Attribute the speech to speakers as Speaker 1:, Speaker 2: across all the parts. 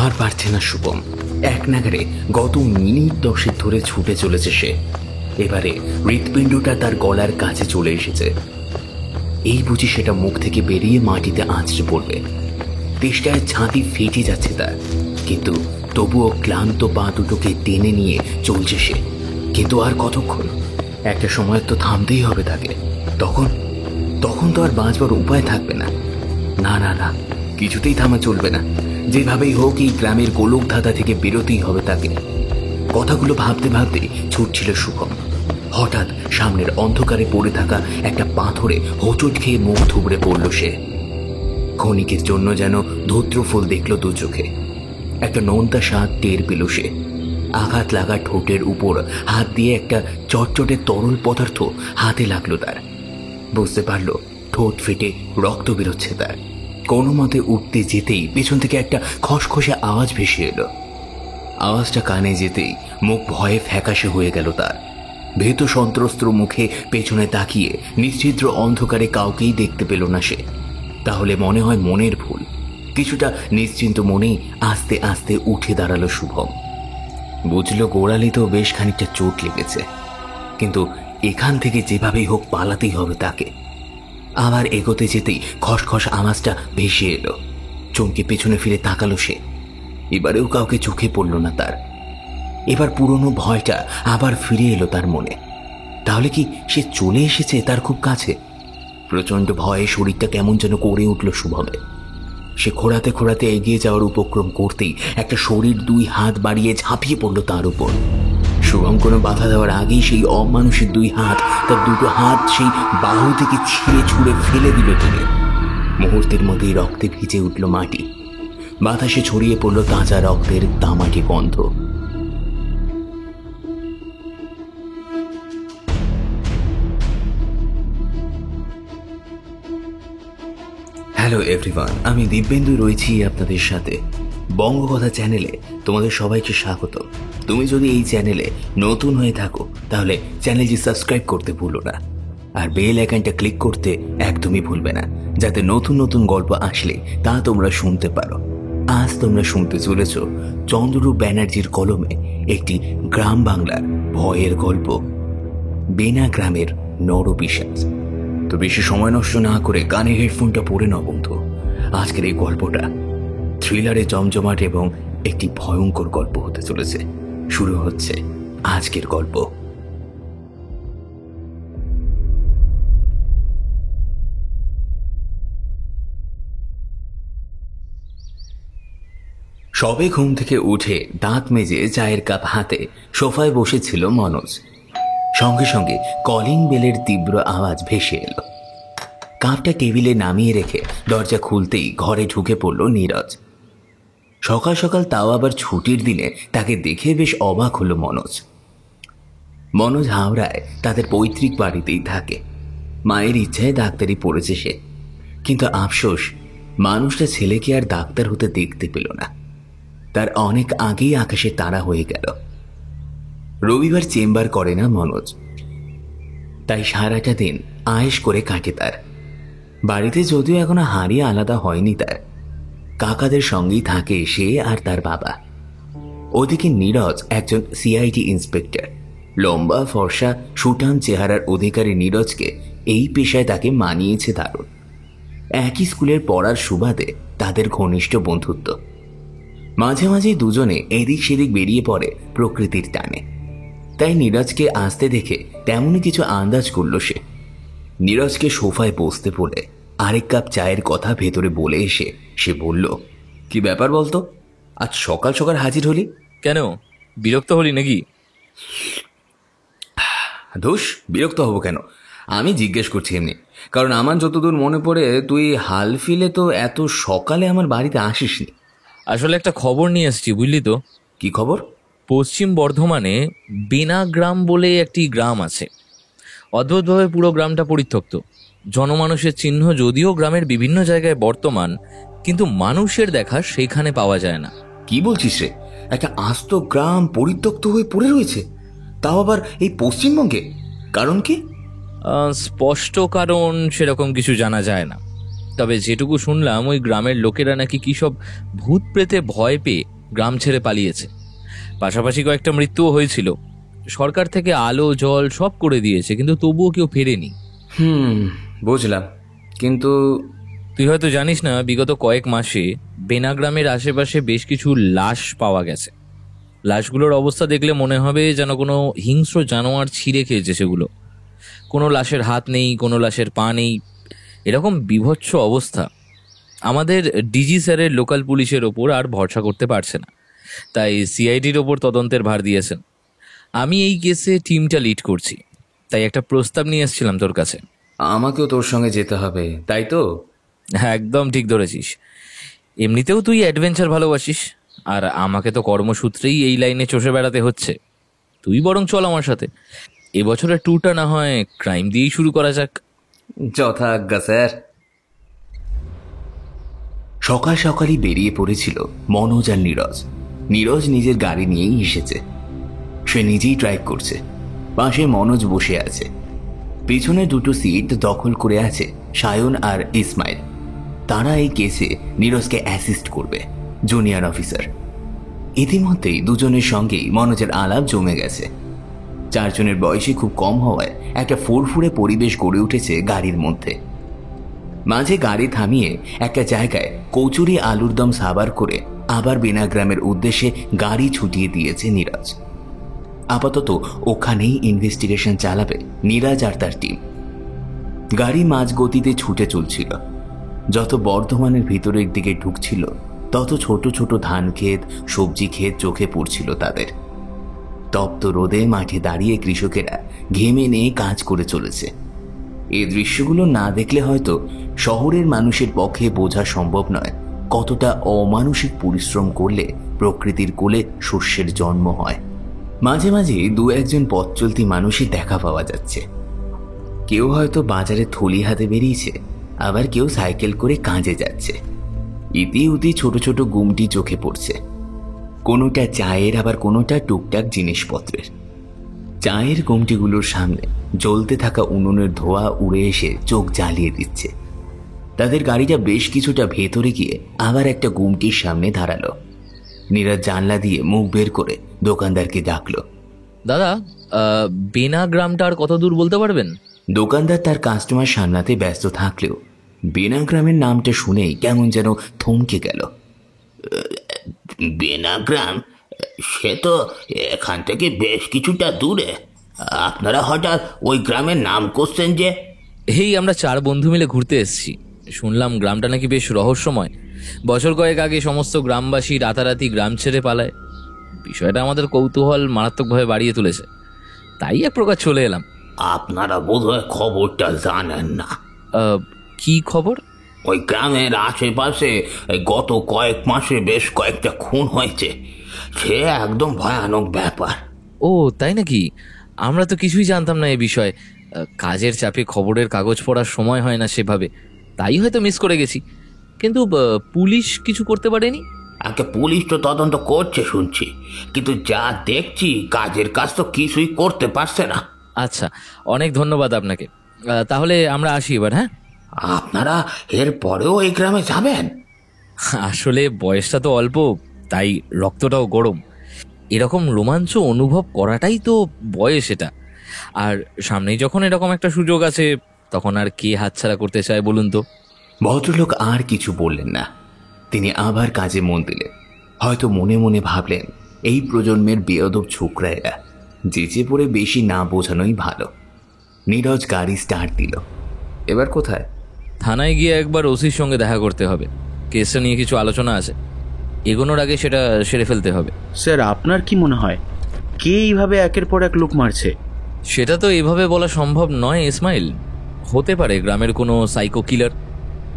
Speaker 1: আর পারছে না শুভম। এক নাগারে গত মিনিট 10 ধরে ছুটে চলেছে সে। এবারে হৃৎপিণ্ডটা তার গলার কাছে চলে এসেছে। এই বুঝি সেটা মুখ থেকে বেরিয়ে মাটিতে আঁচড়ে পড়বে। তেষ্টায় ছাতি ফেটে যাচ্ছে তার, কিন্তু তবুও ক্লান্ত পা দুটোকে টেনে নিয়ে চলছে সে। কিন্তু আর কতক্ষণ? একটা সময় তো থামতেই হবে তাকে। তখন তো আর বাঁচবার উপায় থাকবে না। না না না, কিছুতেই থামা চলবে না। যেভাবেই হোক এই গ্রামের গোলক ধাঁধা থেকে বেরোতেই হবে তাকে। কথাগুলো ভাবতে ভাবতে ছুটছিল শুভম। হঠাৎ সামনের অন্ধকারে পড়ে থাকা একটা পাথরে হোঁচট খেয়ে মুখ থুবড়ে পড়ল সে। ক্ষণিকের জন্য যেন ধূত্রফল দেখল দু চোখে। একটা নোনতা স্বাদ টের পেল সে। আঘাত লাগা ঠোঁটের উপর হাত দিয়ে একটা চটচটে তরল পদার্থ হাতে লাগলো তার। বুঝতে পারল ঠোঁট ফেটে রক্ত বেরোচ্ছে তার। কোনো মতে উঠতে যেতেই পেছন থেকে একটা খসখসে আওয়াজ ভেসে এলো। আওয়াজটা কানে যেতেই মুখ ভয়ে ফ্যাকাশে হয়ে গেল তার। ভীত সন্ত্রস্ত মুখে পেছনে তাকিয়ে নিশ্চিদ্র অন্ধকারে কাউকেই দেখতে পেল না সে। তাহলে মনে হয় মনের ভুল। কিছুটা নিশ্চিন্ত মনেই আস্তে আস্তে উঠে দাঁড়ালো শুভম। বুঝল গোড়ালিতেও বেশ খানিকটা চোট লেগেছে, কিন্তু এখান থেকে যেভাবেই হোক পালাতেই হবে তাকে। আবার এগোতে যেতেই খসখস আওয়াজটা ভেসে এলো। চমকে পেছনে ফিরে তাকালো সে। এবারেও কাউকে চোখে পড়ল না তার। এবার পুরনো ভয়টা আবার ফিরে এলো তার মনে। তাহলে কি সে চলে এসেছে তার খুব কাছে? প্রচণ্ড ভয়ে শরীরটা কেমন যেন করে উঠল শুভমে। সে খোঁড়াতে খোঁড়াতে এগিয়ে যাওয়ার উপক্রম করতেই একটা শরীর 2 হাত বাড়িয়ে ঝাঁপিয়ে পড়ল তার উপর। শুভম কোনো বাধা দেওয়ার আগেই সেই অমানুষের 2 হাত, তার দুটো হাত সেই বাহু থেকে ছিঁড়ে ছুঁড়ে ফেলে দিল তিনি। মুহূর্তের মধ্যেই রক্তে ভিজে উঠল মাটি। বাতাসে ছড়িয়ে পড়ল তাজা রক্তের তামাটি গন্ধ। হ্যালো এভরিওয়ান, আমি দিব্যেন্দু রয়েছি আপনাদের সাথে বঙ্গকথা চ্যানেলে। তোমাদের সবাইকে স্বাগত। তুমি যদি এই চ্যানেলে নতুন হয়ে থাকো তাহলে চ্যানেলটি সাবস্ক্রাইব করতে ভুলো না, আর বেল আইকনটা ক্লিক করতে একদমই ভুলবে না, যাতে নতুন নতুন গল্প আসলে তা তোমরা শুনতে পারো। আজ তোমরা শুনতে চলেছ চন্দ্ররূপ ব্যানার্জির কলমে একটি গ্রাম বাংলার ভয়ের গল্প, বেনা গ্রামের নরপিশাচ। তো বেশি সময় নষ্ট না করে কানে হেডফোনটা পরে নাও বন্ধু। আজকের এই গল্পটা থ্রিলারে জমজমাট এবং একটি ভয়ঙ্কর গল্প হতে চলেছে। শুরু হচ্ছে আজকের গল্প। সবে ঘুম থেকে উঠে দাঁত মেজে চায়ের কাপ হাতে সোফায় বসেছিল মনোজ। সঙ্গে সঙ্গে কলিং বেলের তীব্র আওয়াজ ভেসে এলো। কাপটা টেবিলে নামিয়ে রেখে দরজা খুলতেই ঘরে ঢুকে পড়ল নীরজ। সকাল সকাল, তাও আবার ছুটির দিনে, তাকে দেখে বেশ অবাক হলো মনোজ হাওড়ায় তাদের পৈতৃক বাড়িতেই থাকে। মায়ের ইচ্ছায় ডাক্তারি পড়েছে সে, কিন্তু আফসোস মানুষটা ছেলেকে আর ডাক্তার হতে দেখতে পেল না। তার অনেক আগেই আকাশে তারা হয়ে গেল। রবিবার চেম্বার করে না মনোজ, তাই সারাটা দিন আয়েশ করে কাটে তার। বাড়িতে যদিও এখনো হারিয়ে আলাদা হয়নি তার, কাকাদের সঙ্গেই থাকে সে আর তার বাবা। ওদিকে নীরজ একজন সিআইডি ইন্সপেক্টর। লম্বা ফর্সা সুঠাম চেহারার অধিকারী নীরজকে এই পেশায় তাকে মানিয়েছে দারুণ। একই স্কুলের পড়ার সুবাদে তাদের ঘনিষ্ঠ বন্ধুত্ব। মাঝে মাঝেই দুজনে এদিক সেদিক বেরিয়ে পড়ে প্রকৃতির টানে। তাই নীরজকে আসতে দেখে তেমনই কিছু আন্দাজ করল সে। নীরজকে সোফায় বসতে বলে আরেক কাপ চায়ের কথা ভেতরে বলে এসে সে বলল, কি ব্যাপার বলতো, আজ সকাল সকাল হাজির হলি
Speaker 2: কেন? বিরক্ত হলি নাকি?
Speaker 1: ধুস, বিরক্ত হব কেন? আমি জিজ্ঞেস করছি এমনি, কারণ আমার যতদূর মনে পড়ে তুই হাল ফিলে তো এত সকালে আমার বাড়িতে আসিসনি।
Speaker 2: আসলে একটা খবর নিয়ে এসেছি, বুঝলি তো।
Speaker 1: কি খবর?
Speaker 2: পশ্চিম বর্ধমানে বেনা গ্রাম বলে একটি গ্রাম আছে। অদ্ভুতভাবে পুরো গ্রামটা পরিত্যক্ত। জনমানুষের চিহ্ন যদিও গ্রামের বিভিন্ন জায়গায় বর্তমান, কিন্তু মানুষের দেখা সেইখানে পাওয়া যায় না।
Speaker 1: কি বলছিস রে? একটা আস্ত গ্রাম পরিত্যক্ত হয়ে পড়ে রয়েছে, তাও আবার এই পশ্চিমবঙ্গে? কারণ কি?
Speaker 2: স্পষ্ট কারণ সেরকম কিছু জানা যায় না, তবে যেটুকু শুনলাম ওই গ্রামের লোকেরা নাকি কি সব ভূত প্রেতে ভয় পেয়ে গ্রাম ছেড়ে পালিয়েছে। পাশাপাশি কয়েকটা মৃত্যুও হয়েছিল। সরকার থেকে আলো জল সব করে দিয়েছে, কিন্তু তবুও কেউ ফেরেনি।
Speaker 1: বুঝলাম, কিন্তু
Speaker 2: তুই হয়তো জানিস না, বিগত কয়েক মাসে বেনা গ্রামের আশেপাশে বেশ কিছু লাশ পাওয়া গেছে। লাশগুলোর অবস্থা দেখলে মনে হবে যেন কোনো হিংস্র জানোয়ার ছিঁড়ে খেয়েছে সেগুলো। কোনো লাশের হাত নেই, কোনো লাশের পা নেই, এরকম বিভৎস অবস্থা। আমাদের ডিজি স্যারের লোকাল পুলিশের ওপর আর ভরসা করতে পারছে না, তাই সিআইডির ওপর তদন্তের ভার দিয়েছেন। আমি এই কেসে টিমটা লিড করছি, তাই একটা প্রস্তাব নিয়ে এসেছিলাম তোর কাছে।
Speaker 1: আমাকেও তোর সঙ্গে যেতে হবে, তাই তো?
Speaker 2: একদম ঠিক ধরেছিস। এমনিতেও তুই অ্যাডভেঞ্চার ভালোবাসিস, আর আমাকে তো কর্মসূত্রেই এই লাইনে চষে বেড়াতে হচ্ছে। তুই বরং চল আমার সাথে। এবছরের ট্যুরটা না হয় ক্রাইম দিয়েই শুরু করা যাক।
Speaker 1: যথাজ্ঞা স্যার। সকাল সকালই বেরিয়ে পড়েছিল মনোজ আর নীরজ। নীরজ নিজের গাড়ি নিয়েই এসেছে, সে নিজেই ড্রাইভ করছে। পাশে মনোজ বসে আছে। পিছনে দুটো সিট দখল করে আছে সায়ন আর ইসমাইল। তারা এই কেসে নীরজকে অ্যাসিস্ট করবে, জুনিয়র অফিসার। ইতিমধ্যেই দুজনের সঙ্গেই মনোজের আলাপ জমে গেছে। চারজনের বয়সে খুব কম হওয়ায় একটা ফুরফুরে পরিবেশ গড়ে উঠেছে গাড়ির মধ্যে। মাঝে গাড়ি থামিয়ে একটা জায়গায় কচুরি আলুর দম সাবার করে আবার বেনাগ্রামের উদ্দেশ্যে গাড়ি ছুটিয়ে দিয়েছে নীরজ। আপাতত ওখানেই ইনভেস্টিগেশন চালাবে নীরজ আর তার টিম। গাড়ি মাঝ গতিতে ছুটে চলছিল। যত বর্ধমানের ভিতরের দিকে ঢুকছিল, তত ছোট ছোট ধান ক্ষেত, সবজি ক্ষেত চোখে পড়ছিল তাদের। তপ্ত রোদে মাঠে দাঁড়িয়ে কৃষকেরা ঘেমে নিয়ে কাজ করে চলেছে। এই দৃশ্যগুলো না দেখলে হয়তো শহরের মানুষের পক্ষে বোঝা সম্ভব নয় কতটা অমানসিক পরিশ্রম করলে প্রকৃতির কোলে শস্যের জন্ম হয়। মাঝে মাঝে দু একজন পথ চলতি মানুষই দেখা পাওয়া যাচ্ছে। কেউ হয়তো বাজারে থলি হাতে বেরিয়েছে, আবার কেউ সাইকেল করে কাজে যাচ্ছে। ইতি উতি ছোট ছোট গুমটি চোখে পড়ছে, কোনোটা চায়ের, আবার কোনোটা টুকটাক জিনিসপত্রের। চায়ের গুমটিগুলোর সামনে জ্বলতে থাকা উনুনের ধোঁয়া উড়ে এসে চোখ জ্বালিয়ে দিচ্ছে। তাদের গাড়িটা বেশ কিছুটা ভেতরে গিয়ে আবার একটা গুমটির সামনে দাঁড়ালো। নীরজ জানলা দিয়ে মুখ বের করে দোকানদারকে ডাকলো।
Speaker 2: দাদা, বেনা গ্রামটা আর কত দূর বলতে পারবেন?
Speaker 1: দোকানদার তার কাস্টমার সামলাতে ব্যস্ত থাকলেও বেনা গ্রামের নামটা শুনেই কেমন যেন থমকে গেল।
Speaker 3: বেনা গ্রাম? সে তো এখান থেকে বেশ কিছুটা দূরে। আপনারা হঠাৎ ওই গ্রামের নাম করছেন যে?
Speaker 2: এই আমরা 4 বন্ধু মিলে ঘুরতে এসেছি। শুনলাম গ্রামটা নাকি বেশ রহস্যময়। বছর কয়েক আগে সমস্ত গ্রামবাসী রাতারাতি গ্রাম ছেড়ে পালায়। বিষয়টা আমাদের কৌতূহল মারাত্মকভাবে বাড়িয়ে তুলেছে, তাই এক প্রকার চলে এলাম।
Speaker 3: আপনারা বোধহয় খবরটা জানেন না।
Speaker 2: কি খবর?
Speaker 3: ওই গ্রামের আশেপাশে গত কয়েক মাসে বেশ কয়েকটা খুন হয়েছে। সে একদম ভয়ানক ব্যাপার।
Speaker 2: ও তাই নাকি? আমরা তো কিছুই জানতাম না এ বিষয়ে। কাজের চাপে খবরের কাগজ পড়ার সময় হয় না সেভাবে, তাই হয়তো মিস করে গেছি। কিন্তু পুলিশ কিছু করতে পারেনি?
Speaker 3: আগে পুলিশ তো তদন্ত করছে শুনছি, কিন্তু যা দেখছি কাজের কাজ তো কিছুই করতে পারছে না।
Speaker 2: আচ্ছা, অনেক ধন্যবাদ আপনাকে। তাহলে আমরা আসি এবার। হ্যাঁ,
Speaker 3: আপনারা এর পরেও এই গ্রামে যাবেন?
Speaker 2: আসলে বয়সটা তো অল্প, তাই রক্তটাও গরম। এরকম রোমাঞ্চ অনুভব করাটাই তো বয়স এটা। আর সামনেই যখন এরকম একটা সুযোগ আছে, তখন আর কে হাতছাড়া করতে চায় বলুন তো?
Speaker 1: ভদ্রলোক আর কিছু বললেন না। তিনি আবার কাজে মন দিলেন। হয়তো মনে মনে ভাবলেন, এই প্রজন্মের বেয়াদব ছোকরা এরা, যেচে পড়ে বেশি না বোঝানোই ভালো। নীরজ গাড়ি স্টার্ট দিল। এবার কোথায়?
Speaker 2: থানায় গিয়ে একবার ওসির সঙ্গে দেখা করতে হবে। কেসটা নিয়ে কিছু আলোচনা আছে, এগোনোর আগে সেটা সেরে ফেলতে হবে।
Speaker 4: স্যার, আপনার কি মনে হয় কে এইভাবে একের পর এক লোক মারছে?
Speaker 2: সেটা তো এভাবে বলা সম্ভব নয় ইসমাইল। হতে পারে গ্রামের কোনো সাইকো কিলার,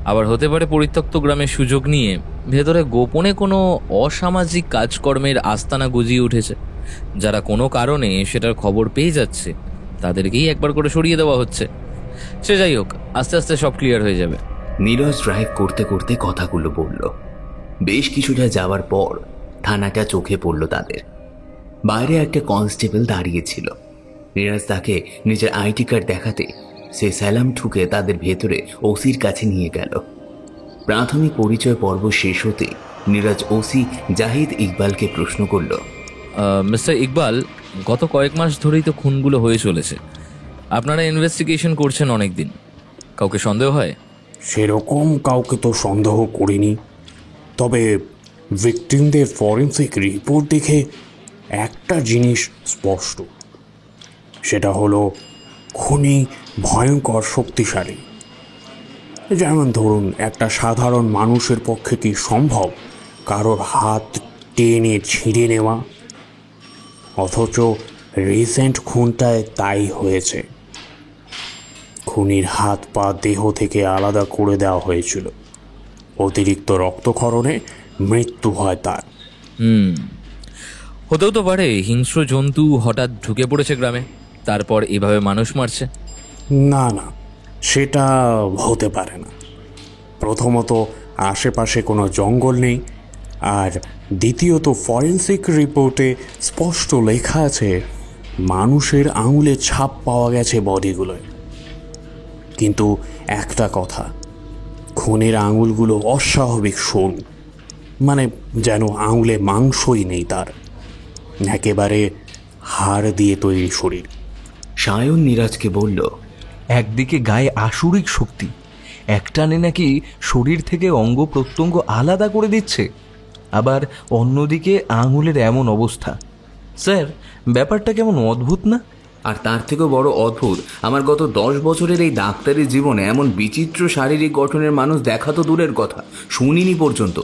Speaker 2: আবার হতে পারে পরিত্যক্ত গ্রামের সুযোগ নিয়ে ভেতরে গোপনে কোনো অসামাজিক কাজকর্মের আস্তানা গজিয়ে উঠেছে। যারা কোনো কারণে সেটার খবর পেয়ে যাচ্ছে, তাদেরকেই একবার করে সরিয়ে দেওয়া হচ্ছে। সে যাই হোক, আস্তে আস্তে সব ক্লিয়ার হয়ে যাবে।
Speaker 1: নীরজ ড্রাইভ করতে করতে কথাগুলো বলল। বেশ কিছুটা যাওয়ার পর থানাটা চোখে পড়ল তাদের। বাইরে একটা কনস্টেবল দাঁড়িয়েছিল। নীরজ তাকে নিজের আইডি কার্ড দেখাতে সে সালাম ঠুকে তাদের ভেতরে ওসির কাছে নিয়ে গেল। প্রাথমিক পরিচয় পর্ব শেষ হতে নীরজ ওসি জাহিদ ইকবালকে প্রশ্ন করল,
Speaker 2: মিস্টার ইকবাল, গত কয়েক মাস ধরেই তো খুনগুলো হয়ে চলেছে। আপনারা ইনভেস্টিগেশন করছেন অনেক দিন, কাউকে সন্দেহ হয়?
Speaker 5: সেরকম কাউকে তো সন্দেহ করিনি, তবে ভিকটিমদের ফরেন্সিক রিপোর্ট দেখে একটা জিনিস স্পষ্ট, সেটা হলো খুনি ভয়ঙ্কর শক্তিশালী। যেমন ধরুন, একটা সাধারণ মানুষের পক্ষে কি সম্ভব কারোর হাত টেনে ছিঁড়ে নেওয়া? অথচ রিসেন্ট খুনটায় তাই হয়েছে। খুনির হাত পা দেহ থেকে আলাদা করে দেওয়া হয়েছিল। অতিরিক্ত রক্তক্ষরণে মৃত্যু হয় তার।
Speaker 2: হতেও তো পারে হিংস্র জন্তু হঠাৎ ঢুকে পড়েছে গ্রামে, তারপর এভাবে মানুষ মারছে।
Speaker 5: না না, সেটা হতে পারে না। প্রথমত, আশেপাশে কোনো জঙ্গল নেই, আর দ্বিতীয়ত ফরেন্সিক রিপোর্টে স্পষ্ট লেখা আছে মানুষের আঙুলের ছাপ পাওয়া গেছে বডিগুলোয়। কিন্তু একটা কথা, খুনের আঙুলগুলো অস্বাভাবিক সরু, মানে যেন আঙুলে মাংসই নেই তার, একেবারে হাড় দিয়ে তৈরি শরীর।
Speaker 1: সায়ন নীরজকে বলল,
Speaker 6: একদিকে গায়ে আসুরিক শক্তি, একটানে নাকি শরীর থেকে অঙ্গ প্রত্যঙ্গ আলাদা করে দিচ্ছে, আবার অন্যদিকে আঙুলের এমন অবস্থা। স্যার, ব্যাপারটা কেমন অদ্ভুত না?
Speaker 1: আর তার থেকেও বড় অদ্ভুত, আমার গত 10 বছরের এই ডাক্তারি জীবনে এমন বিচিত্র শারীরিক গঠনের মানুষ দেখা তো দূরের কথা, শুনিনি পর্যন্ত।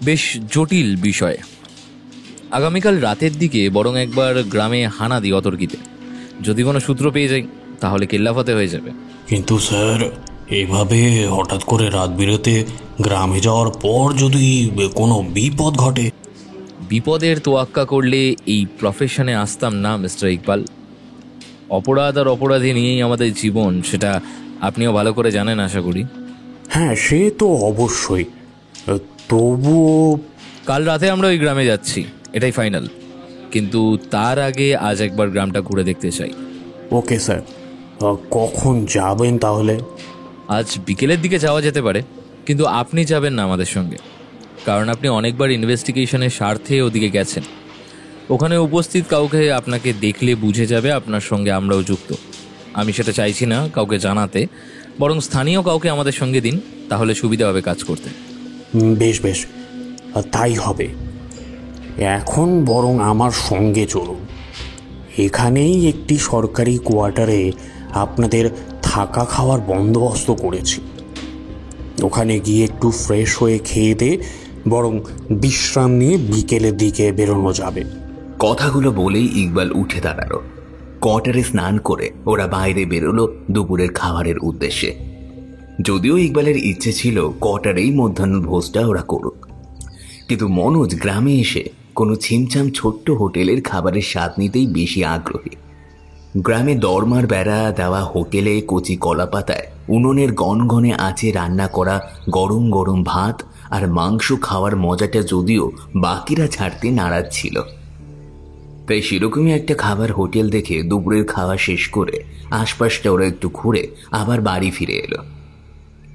Speaker 2: বেশ জটিল বিষয়। আগামীকাল রাতের দিকে বরং একবার গ্রামে হানা দিই অতর্কিতে। যদি কোনো সূত্র পেয়ে যাই তাহলে কেল্লাফাতে হয়ে যাবে।
Speaker 5: কিন্তু স্যার, এভাবে হঠাৎ করে রাত বিরেতে গ্রামে যাওয়ার পর যদি কোনো বিপদ ঘটে?
Speaker 2: বিপদের তোয়াক্কা করলে এই প্রফেশনে আসতাম না মিস্টার ইকবাল। অপরাধ আর অপরাধী নিয়েই আমাদের জীবন, সেটা আপনিও ভালো করে জানেন আশা করি।
Speaker 5: হ্যাঁ, সে তো অবশ্যই। তবুও
Speaker 2: কাল রাতে আমরা ওই গ্রামে যাচ্ছি, এটাই ফাইনাল। কিন্তু তার আগে আজ একবার গ্রামটা ঘুরে দেখতে চাই।
Speaker 5: ওকে স্যার, কখন যাবেন তাহলে?
Speaker 2: আজ বিকেলের দিকে যাওয়া যেতে পারে, কিন্তু আপনি যাবেন না আমাদের সঙ্গে, কারণ আপনি অনেকবার ইনভেস্টিগেশনের স্বার্থে ওদিকে গেছেন। ওখানে উপস্থিত কাউকে আপনাকে দেখলে বুঝে যাবে আপনার সঙ্গে আমরাও যুক্ত। আমি সেটা চাইছি না কাউকে জানাতে, বরং স্থানীয় কাউকে আমাদের সঙ্গে দিন, তাহলে সুবিধা হবে কাজ করতে।
Speaker 5: বেশ বেশ, তাই হবে। এখন বরং আমার সঙ্গে চলুন। এখানেই একটি সরকারি কোয়ার্টারে আপনাদের থাকা খাওয়ার বন্দোবস্ত করেছি। ওখানে গিয়ে একটু ফ্রেশ হয়ে খেয়ে দিয়ে বরং বিশ্রাম নিয়ে বিকেলের দিকে বেরোনো যাবে।
Speaker 1: কথাগুলো বলেই ইকবাল উঠে দাঁড়ালো। কোয়ার্টারে স্নান করে ওরা বাইরে বেরোলো দুপুরের খাবারের উদ্দেশ্যে। যদিও ইকবালের ইচ্ছে ছিল কোয়ার্টারেই মধ্যাহ্ন ভোজটা ওরা করুক, কিন্তু মনোজ গ্রামে এসে কোনো ছিমছাম ছোট্ট হোটেলের খাবারের স্বাদ নিতেই বেশি আগ্রহী। গ্রামে দরমার বেড়া দেওয়া হোটেলে কচি কলা পাতায় উনুনের গনগনে আঁচে রান্না করা গরম গরম ভাত আর মাংস খাওয়ার মজাটা যদিও বাকিরা ছাড়তে নারাজ ছিল। তাই সেরকমই একটা খাবার হোটেল দেখে দুপুরের খাওয়া শেষ করে আশপাশটা ওরা একটু ঘুরে আবার বাড়ি ফিরে এলো।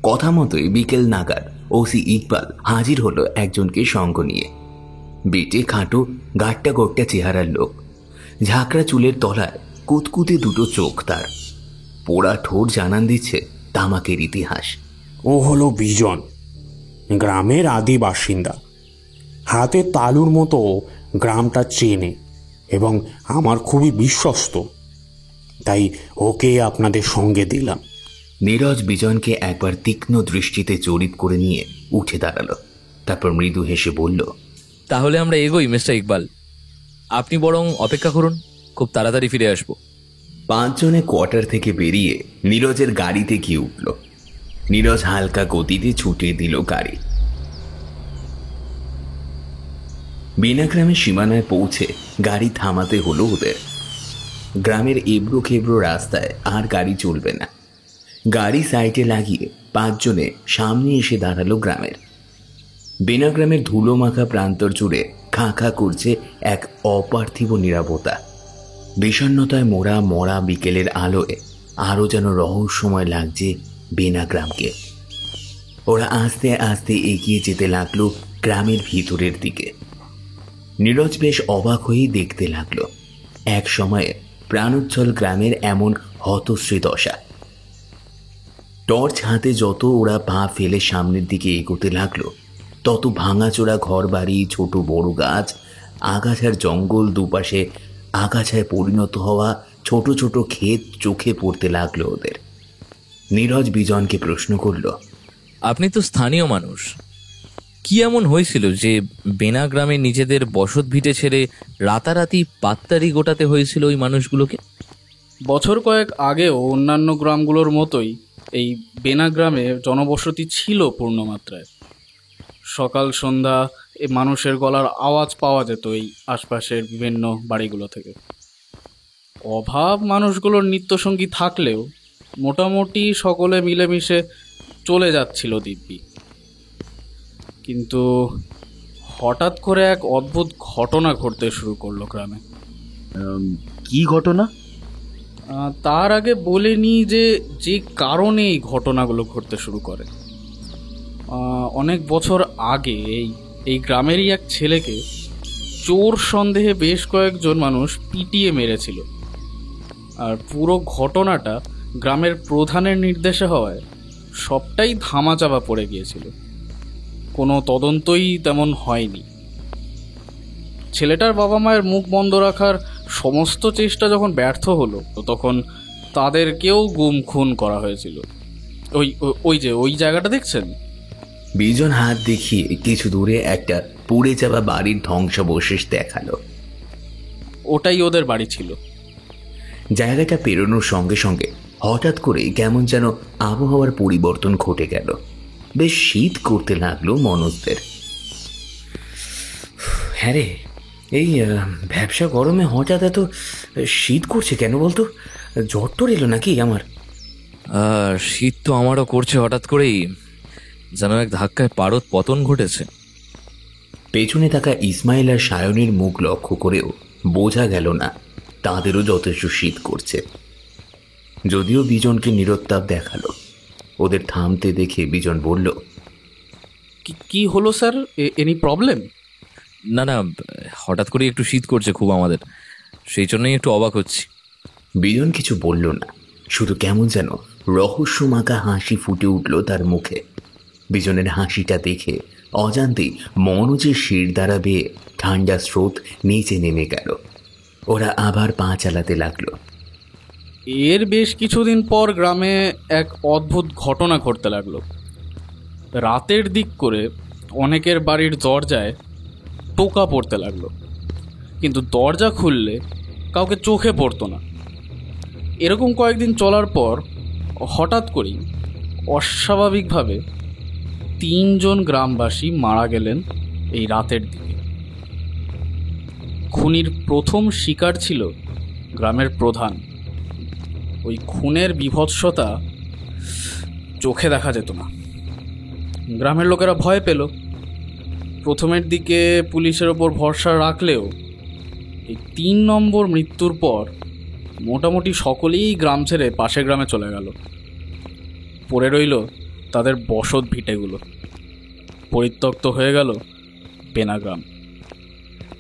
Speaker 1: কথা মতোই বিকেল নাগাদ ওসি ইকবাল হাজির হলো একজনকে সঙ্গ নিয়ে। বেটে খাটো গাট্টা গোট্টা চেহারার লোক, ঝাঁকড়া চুলের তলায় কুতকুতে দুটো চোখ, তার পোড়া ঠোঁট জানান দিচ্ছে তামাকের ইতিহাস।
Speaker 5: ও হলো বিজন, গ্রামের আদি বাসিন্দা। হাতে তালুর মতো গ্রামটা চেনে এবং আমার খুবই বিশ্বস্ত, তাই ওকে আপনাদের সঙ্গে দিলাম।
Speaker 1: নীরজ বিজনকে একবার তীক্ষ্ণ দৃষ্টিতে জরিপ করে নিয়ে উঠে দাঁড়ালো, তারপর মৃদু হেসে বলল,
Speaker 2: তাহলে আমরা এগোই মিস্টার ইকবাল। আপনি বরং অপেক্ষা করুন, খুব তাড়াতাড়ি ফিরে আসবো।
Speaker 1: 5 জনে কোয়ার্টার থেকে বেরিয়ে নীরজের গাড়িতে গিয়ে উঠল। নীরজ হালকা গতিতে ছুটে দিল গাড়ি। বিনাগ্রামের সীমানায় পৌঁছে গাড়ি থামাতে হলো ওদের। গ্রামের এবড়ো খেবড়ো রাস্তায় আর গাড়ি চলবে না। গাড়ি সাইডে লাগিয়ে 5 জনে সামনে এসে দাঁড়ালো গ্রামের। বিনাগ্রামের ধুলো মাখা প্রান্তর জুড়ে খাঁ খাঁ করছে এক অপার্থিব নীরবতা। বিষণ্ণতায় মোড়া মরা বিকেলের আলোয় আরও যেন রহস্যময় লাগছে বিনাগ্রামকে। ওরা আস্তে আস্তে এগিয়ে যেতে লাগলো গ্রামের ভিতরের দিকে। নীরজ বেশ অবাক হয়েই দেখতে লাগলো এক সময়ে প্রাণোচ্ছল গ্রামের এমন হতশ্রী দশা। টর্চ হাতে যত ওরা পা ফেলে সামনের দিকে এগোতে লাগলো, তত ভাঙাচোরা ঘর বাড়ি, ছোট বড় গাছ, আগাছার জঙ্গল, দুপাশে আগাছায় পরিণত হওয়া ছোট ছোট ক্ষেত চোখে পড়তে লাগলো ওদের। নীরজ বিজনকে প্রশ্ন করলো,
Speaker 2: আপনি তো স্থানীয় মানুষ, কি এমন হয়েছিল যে বেনা গ্রামে নিজেদের বসত ভিটে ছেড়ে রাতারাতি পাত্তারি গোটাতে হয়েছিল ওই মানুষগুলোকে?
Speaker 7: বছর কয়েক আগেও অন্যান্য গ্রামগুলোর মতোই এই বেনা গ্রামে জনবসতি ছিল পূর্ণমাত্রায়। সকাল সন্ধ্যা এই মানুষের গলার আওয়াজ পাওয়া যেত এই আশপাশের বিভিন্ন বাড়িগুলো থেকে। অভাব মানুষগুলোর নিত্যসঙ্গী থাকলেও মোটামুটি সকলে মিলেমিশে চলে যাচ্ছিল দিব্যি। কিন্তু হঠাৎ করে এক অদ্ভুত ঘটনা ঘটতে শুরু করলো গ্রামে।
Speaker 4: কি ঘটনা?
Speaker 7: তার আগে বলে নিই যে কারণে এই ঘটনাগুলো ঘটতে শুরু করে। অনেক বছর আগে এই গ্রামেরই এক ছেলেকে চোর সন্দেহে বেশ কয়েকজন মানুষ পিটিয়ে মেরেছিল। আর পুরো ঘটনাটা গ্রামের প্রধানের নির্দেশে হওয়ায় সবটাই ধামাচাপা পড়ে গিয়েছিল, কোনো তদন্তই তেমন হয়নি। ছেলেটার বাবা মায়ের মুখ বন্ধ রাখার সমস্ত চেষ্টা যখন ব্যর্থ হলো, তো তখন তাদেরকেও গুম খুন করা হয়েছিল। ওই জায়গাটা দেখছেন?
Speaker 1: বিজন হাত দেখিয়ে কিছু দূরে একটা পুড়ে যাওয়া বাড়ির ধ্বংসাবশেষ দেখালো।
Speaker 7: ওটাই ওদের বাড়ি ছিল।
Speaker 1: জায়গাটা পেরোনোর সঙ্গে সঙ্গে হঠাৎ করে কেমন যেন আবহাওয়ার পরিবর্তন ঘটে গেল। বেশ শীত করতে লাগলো মনোজদের। হ্যাঁ রে, এই ব্যবসা গরমে হঠাৎ এত শীত করছে কেন বলতো? জ্বর টর এলো নাকি আমার?
Speaker 2: শীত তো আমারও করছে হঠাৎ করেই, যেন এক ধাক্কায় পারদ পতন ঘটেছে।
Speaker 1: পেছনে থাকা ইসমাইল আর সায়নের মুখ লক্ষ্য করেও বোঝা গেল না তাদেরও যথেষ্ট শীত করছে। যদিও বিজনকে নিরুত্তাপ দেখালো। ওদের থামতে দেখে বিজন বলল,
Speaker 7: কি হলো স্যার? Any problem?
Speaker 2: না না, হঠাৎ করে একটু শীত করছে খুব আমাদের, সেই জন্যই একটু অবাক হচ্ছি।
Speaker 1: বিজন কিছু বলল না, শুধু কেমন যেন রহস্যমাখা হাসি ফুটে উঠল তার মুখে। বিজনের হাসিটা দেখে অজান্তেই মনোজের শির দ্বারা বেয়ে ঠান্ডা স্রোত নিচে নেমে গেল। ওরা আবার পা চালাতে লাগলো।
Speaker 7: এর বেশ কিছুদিন পর গ্রামে এক অদ্ভুত ঘটনা ঘটতে লাগলো। রাতের দিক করে অনেকের বাড়ির দরজায় টোকা পড়তে লাগলো, কিন্তু দরজা খুললে কাউকে চোখে পড়তো না। এরকম কয়েকদিন চলার পর হঠাৎ করেই অস্বাভাবিকভাবে 3 জন গ্রামবাসী মারা গেলেন এই রাতের দিকে। খুনির প্রথম শিকার ছিল গ্রামের প্রধান। ওই খুনের বীভৎসতা চোখে দেখা যেত না। গ্রামের লোকেরা ভয় পেল। প্রথমের দিকে পুলিশের ওপর ভরসা রাখলেও এই 3 নম্বর মৃত্যুর পর মোটামুটি সকলেই গ্রাম ছেড়ে পাশের গ্রামে চলে গেল। পড়ে রইল তাদের বসত ভিটেগুলো। পরিত্যক্ত হয়ে গেল বেনাগ্রাম।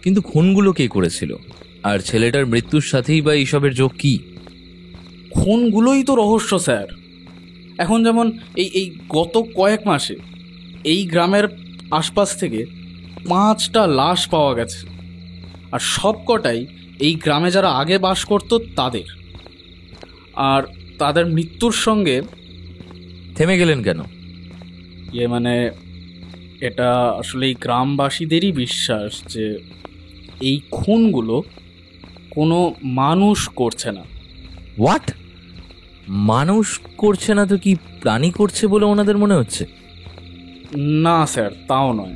Speaker 2: কিন্তু খুনগুলো কে করেছিল, আর ছেলেটার মৃত্যুর সাথেই বা এইসবের যোগ কি?
Speaker 7: খুনগুলোই তো রহস্য স্যার। এখন যেমন এই গত কয়েক মাসে এই গ্রামের আশপাশ থেকে 5টা লাশ পাওয়া গেছে, আর সব কটাই এই গ্রামে যারা আগে বাস করত তাদের। আর তাদের মৃত্যুর সঙ্গে
Speaker 2: থেমে গেলেন কেন?
Speaker 7: মানে এটা আসলে এই গ্রামবাসীদেরই বিশ্বাস যে এই খুনগুলো কোনো মানুষ করছে না।
Speaker 2: হোয়াট? মানুষ করছে না তো কি প্রাণী করছে বলে ওনাদের মনে হচ্ছে?
Speaker 7: না স্যার, তাও নয়।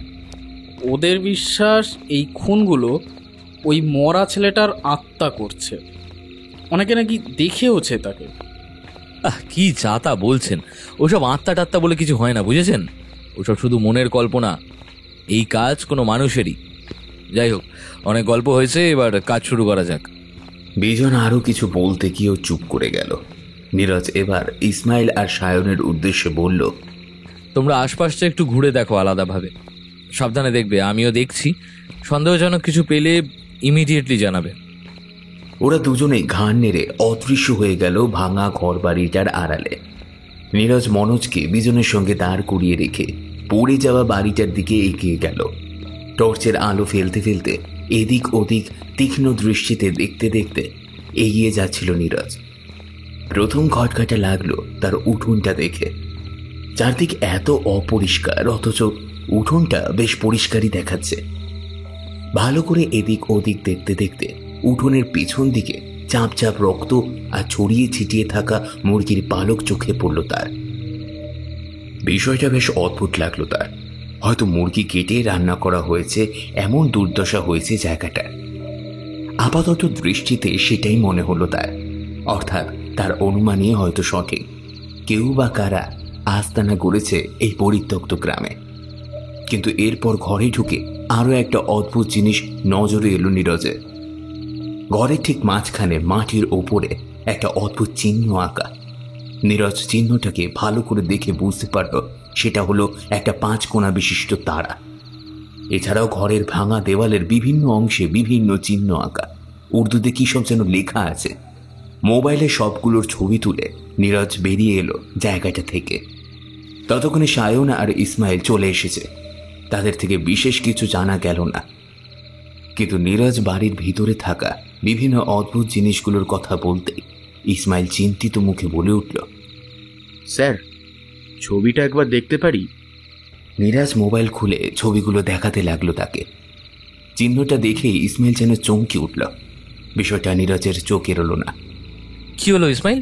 Speaker 7: ওদের বিশ্বাস এই খুনগুলো ওই মরা ছেলেটার আত্মা করছে। অনেকে নাকি দেখেওছে তাকে।
Speaker 2: কি যাতা বলছেন! ওসব আত্মা টাত্মা বলে কিছু হয় না, বুঝেছেন? ওসব শুধু মনের কল্পনা। এই কাজ কোনো মানুষেরই। যাই হোক, অনেক গল্প হয়েছে, এবার কাজ শুরু করা যাক।
Speaker 1: বিজন আরও কিছু বলতে গিয়েও চুপ করে গেল। নীরজ এবার ইসমাইল আর সায়নের উদ্দেশ্যে বলল,
Speaker 2: তোমরা আশপাশটা একটু ঘুরে দেখো আলাদাভাবে, সাবধানে দেখবে, আমিও দেখছি। সন্দেহজনক কিছু পেলে ইমিডিয়েটলি জানাবে।
Speaker 1: ওরা দুজনেই ঘাড় নেড়ে অদৃশ্য হয়ে গেল ভাঙা ঘর বাড়িটার আড়ালে। নীরজ মনোজকে বিজনের সঙ্গে দাঁড় করিয়ে রেখে পড়ে যাওয়া বাড়িটার দিকে এগিয়ে গেল। টর্চের আলো ফেলতে ফেলতে এদিক ওদিক তীক্ষ্ণ দৃষ্টিতে দেখতে দেখতে এগিয়ে যাচ্ছিল নীরজ। প্রথম খটকাটা লাগলো তার উঠোনটা দেখে। চারদিক এত অপরিষ্কার, অথচ উঠোনটা বেশ পরিষ্কারই দেখাচ্ছে। ভালো করে এদিক ওদিক দেখতে দেখতে উঠোনের পিছন দিকে চাপ চাপ রক্ত আর ছড়িয়ে ছিটিয়ে থাকা মুরগির পালক চোখে পড়ল তার। বিষয়টা বেশ অদ্ভুত লাগলো তার। হয়তো মুরগি কেটে রান্না করা হয়েছে, এমন দুর্দশা হয়েছে জায়গাটা। আপাতত দৃষ্টিতে সেটাই মনে হলো তার, অর্থাৎ তার অনুমানই হয়তো সঠিক। কেউ বা কারা আস্তানা গড়েছে এই পরিত্যক্ত গ্রামে। কিন্তু এরপর ঘরে ঢুকে আরো একটা অদ্ভুত জিনিস নজরে এলো নীরজের। ঘরের ঠিক মাঝখানে মাটির ওপরে একটা অদ্ভুত চিহ্ন আঁকা। নীরজ চিহ্নটাকে ভালো করে দেখে বুঝতে পারল সেটা হলো একটা 5 কোণা বিশিষ্ট তারা। এছাড়াও ঘরের ভাঙা দেওয়ালের বিভিন্ন অংশে বিভিন্ন চিহ্ন আঁকা, উর্দুতে কি সব যেন লেখা আছে। মোবাইলে সবগুলোর ছবি তুলে নীরজ বেরিয়ে এলো জায়গাটা থেকে। ততক্ষণে সায়ন আর ইসমাইল চলে এসেছে। তাদের থেকে বিশেষ কিছু জানা গেল না, কিন্তু নীরজ বাড়ির ভিতরে থাকা বিভিন্ন অদ্ভুত জিনিসগুলোর কথা বলতে ইসমাইল চিন্তিত মুখে বলে উঠল,
Speaker 4: স্যার, ছবিটা একবার দেখতে পারি?
Speaker 1: নীরজ মোবাইল খুলে ছবিগুলো দেখাতে লাগলো তাকে। চিহ্নটা দেখেই ইসমাইল যেন চমকে উঠল। বিষয়টা নীরজের চোখ এড়োল না।
Speaker 2: কি হলো ইসমাইল,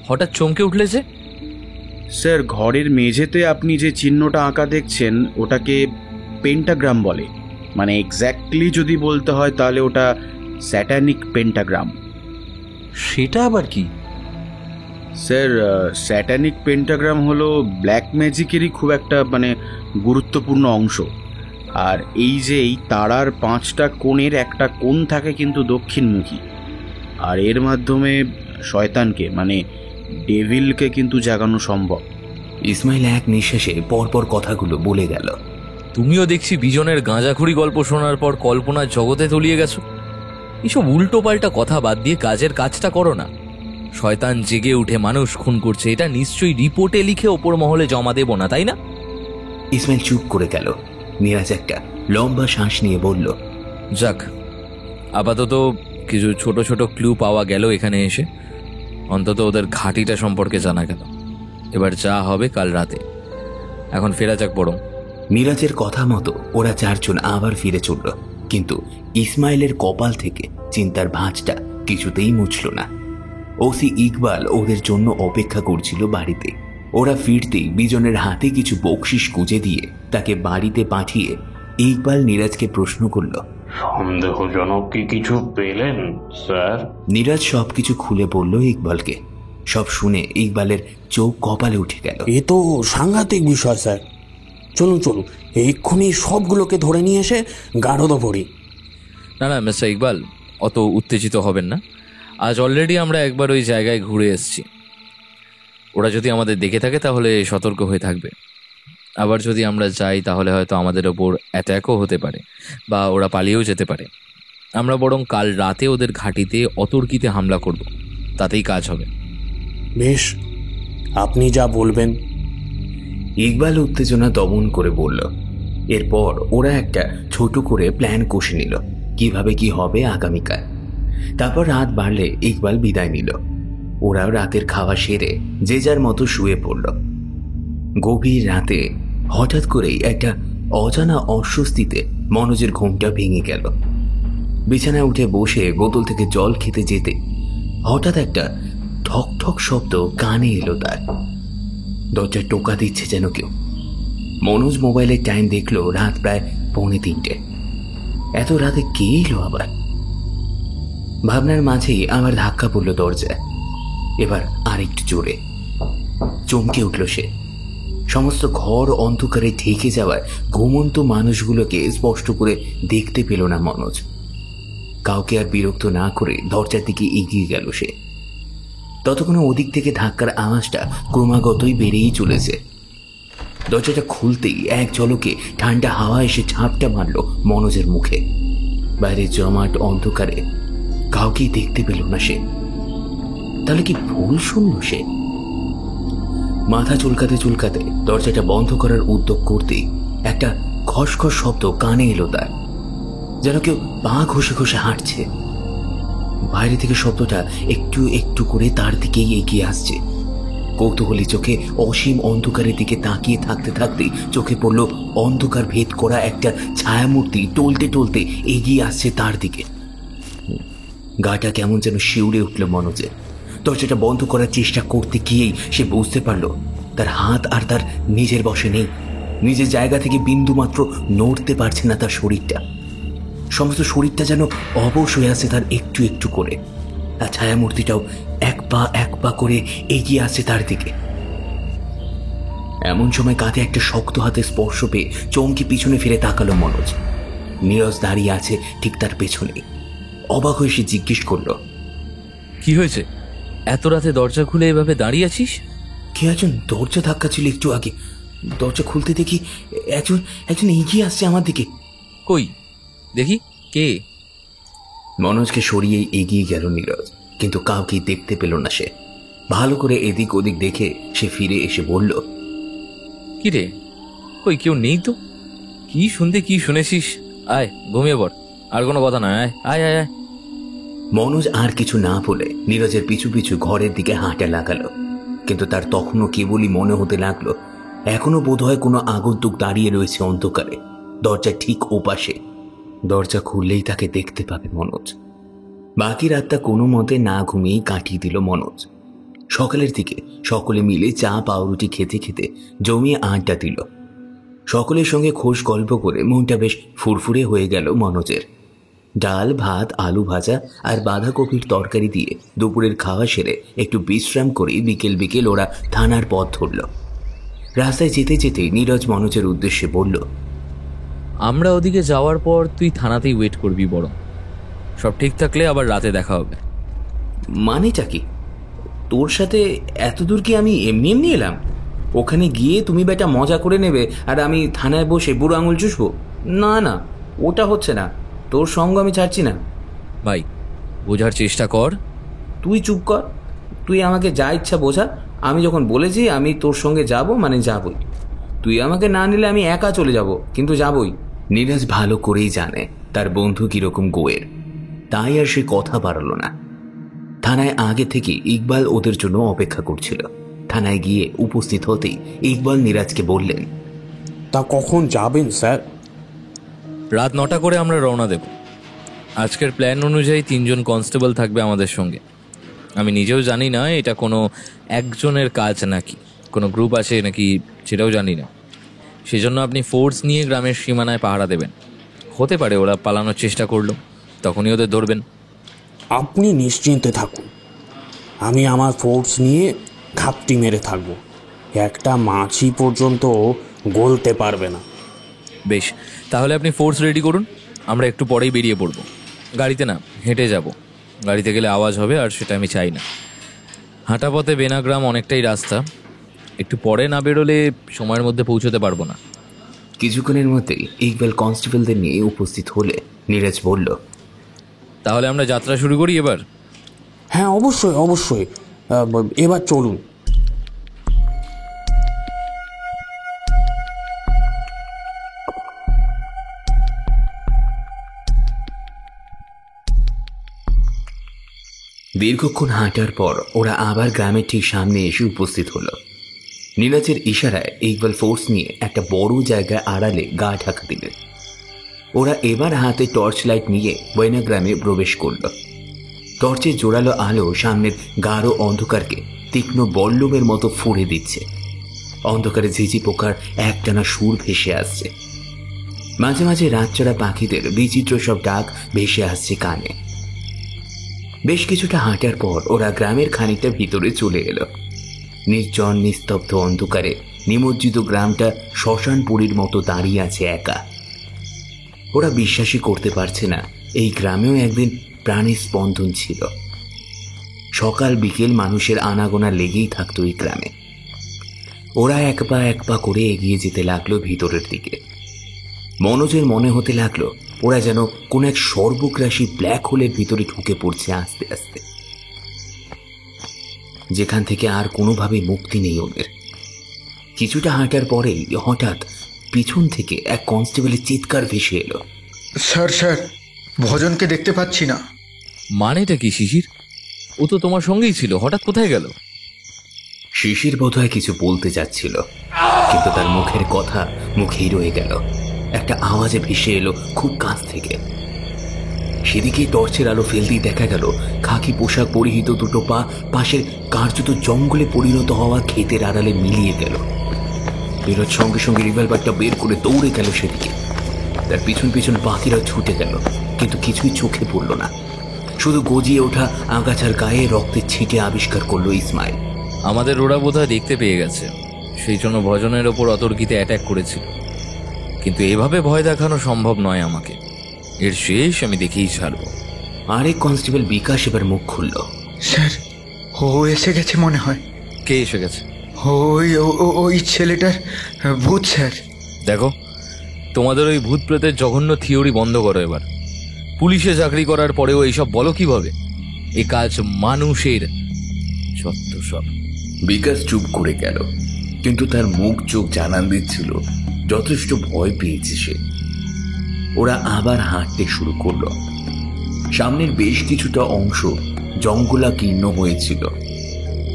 Speaker 2: হঠাৎ চমকে উঠলে যে?
Speaker 4: স্যার, ঘরের মেঝেতে আপনি যে চিহ্নটা আঁকা দেখছেন ওটাকে পেন্টাগ্রাম বলে। মানে এক্স্যাক্টলি যদি বলতে হয় তাহলে ওটা স্যাটানিক পেন্টাগ্রাম।
Speaker 6: সেটা আবার কি?
Speaker 4: স্যার, স্যাটানিক পেন্টাগ্রাম হলো ব্ল্যাক ম্যাজিকেরই খুব একটা গুরুত্বপূর্ণ অংশ। আর এই যে এই তারার 5টা কোণের একটা কোণ থাকে কিন্তু দক্ষিণমুখী, আর এর মাধ্যমে শয়তানকে ডেভিলকে কিন্তু জাগানো সম্ভব।
Speaker 1: ইসমাইল এক নিঃশ্বাসে পরপর কথাগুলো বলে গেল।
Speaker 2: তুমিও দেখছি বিজনের গাঁজাখুরি গল্প শোনার পর কল্পনার জগতে তলিয়ে গেছো। এসব উল্টো পাল্টা কথা বাদ দিয়ে কাজের কাজটা করো না। শয়তান জেগে উঠে মানুষ খুন করছে, এটা নিশ্চয়ই রিপোর্টে লিখে ওপর মহলে জমা দেব না, তাই না?
Speaker 1: ইসমাইল চুপ করে গেল। নীরজ একটা লম্বা শ্বাস নিয়ে বলল,
Speaker 2: যাক, আপাতত কিছু ছোট ছোট ক্লু পাওয়া গেল এখানে এসে। অন্তত ওদের ঘাঁটিটা সম্পর্কে জানা গেল। এবার যা হবে কাল রাতে। এখন ফেরা যাক বরং।
Speaker 1: নীরজের কথা মতো ওরা 4 জন আবার ফিরে চলল, কিন্তু ইসমাইলের কপাল থেকে চিন্তার ভাঁজটা কিছুতেই মুছল না। ওসি ইকবাল ওদের জন্য অপেক্ষা করছিল বাড়িতে। ওরা ফিরতেই বিজনের হাতে কিছু বকশিস গুঁজে দিয়ে তাকে বাড়িতে পাঠিয়ে ইকবাল নীরজকে প্রশ্ন করল,
Speaker 5: সন্দেহজনক কি কিছু পেলেন স্যার?
Speaker 1: নীরজ সবকিছু খুলে বলল ইকবালকে। সব শুনে ইকবালের চোখ কপালে উঠে গেল।
Speaker 5: এ তো সাংঘাতিক বিষয় স্যার। চলুন চলুন, এক্ষুনি সবগুলোকে ধরে নিয়ে এসে গাড়ো পড়ি।
Speaker 2: না না মিস্টার ইকবাল, অত উত্তেজিত হবেন না। আজ অলরেডি আমরা একবার ওই জায়গায় ঘুরে এসেছি। ওরা যদি আমাদের দেখে থাকে তাহলে সতর্ক হয়ে থাকবে। আবার যদি আমরা যাই তাহলে হয়তো আমাদের ওপর অ্যাট্যাকও হতে পারে, বা ওরা পালিয়েও যেতে পারে। আমরা বরং কাল রাতে ওদের ঘাঁটিতে অতর্কিতে হামলা করব, তাতেই কাজ হবে।
Speaker 5: বেশ, আপনি যা বলবেন।
Speaker 1: ইকবাল উত্তেজনা দমন করে বলল। এরপর ওরা একটা ছোট করে প্ল্যান কষে নিল কিভাবে কি হবে আগামীকাল। তারপর রাত বাড়লে ইকবাল বিদায় নিল। ওরাও রাতের খাওয়া সেরে যে যার মতো শুয়ে পড়ল। গভীর রাতে হঠাৎ করেই একটা অজানা অস্বস্তিতে মনোজের ঘুমটা ভেঙে গেল। বিছানায় উঠে বসে বোতল থেকে জল খেতে যেতে হঠাৎ একটা ঠক ঠক শব্দ কানে এলো তার। দরজায় টোকা দিচ্ছে যেন কেউ। মনোজ মোবাইলের টাইম দেখলো রাত প্রায় 2:45। এত রাতে কে এলো আবার? ভাবনার মাঝেই আবার ধাক্কা পড়লো দরজায়, এবার আরেকটু জোরে। চমকে উঠল সে। সমস্ত ঘর অন্ধকারে ঢেকে যাওয়ায় ঘুমন্ত মানুষগুলোকে স্পষ্ট করে দেখতে পেল না মনোজ। কাউকে আর বিরক্ত না করে দরজার দিকে এগিয়ে গেল সে। ততক্ষণে ওদিক থেকে ধাক্কার আওয়াজটা ক্রমাগতই বেড়েই চলেছে। দরজাটা খুলতেই এক ঝলকে ঠান্ডা হাওয়া এসে ঝাপটা মারল মনোজের মুখে। বাইরে জমাট অন্ধকারে কাউকেই দেখতে পেল না সে। তাহলে কি ভুল শুনল সে? মাথা চুলকাতে চুলকাতে দরজাটা বন্ধ করার উদ্যোগ করতেই একটা খসখস শব্দ কানে এলো তার, যেন কেউ পা ঘষে ঘষে হাঁটছে। বাইরে থেকে শব্দটা একটু একটু করে তার দিকেই এগিয়ে আসছে। কৌতূহলী চোখে অসীম অন্ধকারের দিকে তাকিয়ে থাকতে থাকতেই চোখে পড়ল অন্ধকার ভেদ করা একটা ছায়ামূর্তি টলতে টলতে এগিয়ে আসছে তার দিকে। গাটা কেমন যেন শিউরে উঠল মনোজের। দরজাটা বন্ধ করার চেষ্টা করতে গিয়েই সে বুঝতে পারল তার হাত আর তার নিজের বশে নেই। নিজের জায়গা থেকে বিন্দু মাত্র নড়তে পারছে না তার শরীরটা। সমস্ত শরীরটা যেন অবশ হয়ে আসছে তার একটু একটু করে। আর ছায়ামূর্তিটাও এক পা করে এগিয়ে আসছে তার দিকে। এমন সময় কাঁধে একটা শক্ত হাতে স্পর্শ পেয়ে চমকে পিছনে ফিরে তাকালো মনোজ। নীরজ দাঁড়িয়ে আছে ঠিক তার পেছনে। অবাক হয়ে সে জিজ্ঞেস করলো,
Speaker 2: কি হয়েছে? এত রাতে দরজা খুলে এভাবে দাঁড়িয়ে আছিস?
Speaker 1: কে একজন দরজা ধাক্কা ছিল একটু আগে। দরজা খুলতে দেখি একজন এগিয়ে আসছে আমার দিকে।
Speaker 2: কই দেখি কে?
Speaker 1: মনোজকে সরিয়েই এগিয়ে গেল নীরজ, কিন্তু কাউকেই দেখতে পেল না সে। ভালো করে এদিক ওদিক দেখে সে ফিরে এসে বলল,
Speaker 2: কি রে, কই কেউ নেই তো? কি শুনেছিস? আয় ঘুমিয়ে পড়, আর কোনো কথা নয়, আয় আয় আয় আয়।
Speaker 1: মনোজ আর কিছু না বলে নীরজের পিছু পিছু ঘরের দিকে হাঁটা লাগালো। কিন্তু তার তখনও কেবলই মনে হতে লাগলো এখনো বোধহয় কোনো আগন্তুক দাঁড়িয়ে রয়েছে অন্ধকারে, দরজা ঠিক ওপাশে। দরজা খুললেই তাকে দেখতে পাবে মনোজ। বাকি রাতটা কোনো মতে না ঘুমিয়েই কাটিয়ে দিল মনোজ। সকালের দিকে সকলে মিলে চা পাউরুটি খেতে খেতে জমিয়ে আড্ডা দিল। সকলের সঙ্গে খোশ গল্প করে মনটা বেশ ফুরফুরে হয়ে গেল মনোজের। ডাল ভাত আলু ভাজা আর বাঁধাকপির তরকারি দিয়ে দুপুরের খাওয়া সেরে একটু বিশ্রাম করে বিকেল বিকেল ওরা থানার পথ ধরল। রাস্তায় যেতে যেতে নীরজ মনোজের উদ্দেশ্যে বলল,
Speaker 2: আমরা ওদিকে যাওয়ার পর তুই থানাতেই ওয়েট করবি, বরং সব ঠিক থাকলে আবার রাতে দেখা হবে।
Speaker 1: মানেটা কি? তোর সাথে এত দূর কি আমি এমনি এমনি এলাম? ওখানে গিয়ে তুমি বেটা মজা করে নেবে আর আমি থানায় বসে বুড়ো আঙুল চুষবো? না না, ওটা হচ্ছে না। তোর সঙ্গ আমি ছাড়ছি না।
Speaker 2: ভাই বোঝার চেষ্টা কর।
Speaker 1: তুই চুপ কর। তুই আমাকে যা ইচ্ছা বোঝা। আমি যখন বলেছি আমি তোর সঙ্গে যাব মানে যাবই। তুই আমাকে না নিলে আমি একা চলে যাব, কিন্তু যাবই। নীরজ ভালো করেই জানে তার বন্ধু কিরকম গোয়ের, তাই আর সে কথা বাড়ালো না। থানায় আগে থেকে ইকবাল ওদের জন্য অপেক্ষা করছিল। থানায় গিয়ে উপস্থিত হতেই ইকবাল নীরজকে বললেন,
Speaker 5: তা কখন যাবেন স্যার?
Speaker 2: রাত 9টা করে আমরা রওনা দেব। আজকের প্ল্যান অনুযায়ী 3 জন কনস্টেবল থাকবে আমাদের সঙ্গে। আমি নিজেও জানি না এটা কোনো একজনের কাজ নাকি কোনো গ্রুপ আছে নাকি, সেটাও জানি না। সেজন্য আপনি ফোর্স নিয়ে গ্রামের সীমানায় পাহারা দেবেন। হতে পারে ওরা পালানোর চেষ্টা করলো, তখনই ওদের ধরবেন।
Speaker 5: আপনি নিশ্চিন্তে থাকুন, আমি আমার ফোর্স নিয়ে ঘাপটি মেরে থাকবো। একটা মাছি পর্যন্ত গলতে পারবে না।
Speaker 2: বেশ, তাহলে আপনি ফোর্স রেডি করুন, আমরা একটু পরেই বেরিয়ে পড়ব। গাড়িতে না, হেঁটে যাব। গাড়িতে গেলে আওয়াজ হবে, আর সেটা আমি চাই না। হাঁটা পথে বেনাগ্রাম অনেকটাই রাস্তা, একটু পরে না বেরোলে সময়ের মধ্যে পৌঁছতে পারবো না।
Speaker 1: কিছুক্ষণের মধ্যেই ইকবাল কনস্টেবলদের নিয়ে উপস্থিত হলে নীরজ বলল,
Speaker 2: তাহলে আমরা যাত্রা শুরু করি এবার?
Speaker 5: হ্যাঁ অবশ্যই অবশ্যই, এবার চলুন।
Speaker 1: দীর্ঘক্ষণ হাঁটার পর ওরা আবার গ্রামের ঠিক সামনে এসে উপস্থিত হলো। নীরজের ইশারায় ইকবাল ফোর্স নিয়ে একটা বড় জায়গায় আড়ালে গা ঢাকা দিলেন। ওরা এবার হাতে টর্চ লাইট নিয়ে বৈনা গ্রামে প্রবেশ করল। টর্চের জোরালো আলো সামনের গাঢ় অন্ধকারকে তীক্ষ্ণ বল্লমের মতো ফুঁড়ে দিচ্ছে। অন্ধকারে ঝিঝি পোকার একটানা সুর ভেসে আসছে। মাঝে মাঝে রাতচরা পাখিদের বিচিত্র সব ডাক ভেসে আসছে কানে। বেশ কিছুটা হাঁটার পর ওরা গ্রামের খানিকটা ভিতরে চলে এলো। নির্জন নিস্তব্ধ অন্ধকারে নিমজ্জিত গ্রামটা শ্মশানপুরীর মতো দাঁড়িয়ে আছে একা। ওরা বিশ্বাসই করতে পারছে না এই গ্রামেও একদিন প্রাণের স্পন্দন ছিল। সকাল বিকেল মানুষের আনাগোনা লেগেই থাকতো এই গ্রামে। ওরা এক পা করে এগিয়ে যেতে লাগলো ভিতরের দিকে। মনোজের মনে হতে লাগলো ওরা যেন কোন এক সর্বগ্রাসী ব্ল্যাক হোলের ভিতরে ঢুকে পড়ছে আস্তে আস্তে, যেখান থেকে আর কোনোভাবে মুক্তি নেই ওদের। কিছুটা হাঁটার পরেই হঠাৎ পিছন থেকে এক কনস্টেবলের চিৎকার ভেসে এলো।
Speaker 8: স্যার স্যার, ভজনকে দেখতে পাচ্ছি না।
Speaker 2: মানেটা কি শিশির? ও তো তোমার সঙ্গেই ছিল, হঠাৎ কোথায় গেল?
Speaker 1: শিশির বোধহয় কিছু বলতে যাচ্ছিল, কিন্তু তার মুখের কথা মুখেই রয়ে গেল। একটা আওয়াজে ভেসে এলো খুব কাছ থেকে। সেদিকেই টর্চের আলো ফেলতেই দেখা গেল খাকি পোশাক পরিহিত দুটো পা পাশের কার্যত জঙ্গলে পরিণত হওয়া ক্ষেতের আড়ালে মিলিয়ে গেল। নীরজ সঙ্গে সঙ্গে রিভলভারটা বের করে দৌড়ে গেল সেদিকে। তার পিছন পিছন বাকিরা ছুটে গেল, কিন্তু কিছুই চোখে পড়ল না। শুধু গজিয়ে ওঠা আগাছার গায়ে রক্তের ছিটে আবিষ্কার করলো ইসমাইল।
Speaker 2: আমাদের ওরা বোধহয় দেখতে পেয়ে গেছে, সেই জন্য ভজনের ওপর অতর্কিতে অ্যাটাক করেছিল। কিন্তু এভাবে ভয় দেখানো সম্ভব নয় আমাকে, এর শেষ আমি দেখেই ছাড়ব।
Speaker 1: আরেক কনস্টেবল বিকাশ এবার মুখ খুলল।
Speaker 8: স্যার, ও এসে গেছে মনে হয়।
Speaker 2: কে এসে গেছে?
Speaker 8: ওই ছেলেটার ভূত স্যার।
Speaker 2: দেখো, তোমাদের ওই ভূত প্রেতের জঘন্য থিওরি বন্ধ করো এবার। পুলিশে চাকরি করার পরেও এইসব বলো কিভাবে? এ কাজ মানুষের। সত্য সব।
Speaker 1: বিকাশ চুপ করে গেল, কিন্তু তার মুখ চোখ জানান দিচ্ছিল যথেষ্ট ভয় পেয়েছে সে। ওরা আবার হাঁটতে শুরু করলো। সামনের বেশ কিছুটা অংশ জঙ্গলাকীর্ণ হয়েছিল।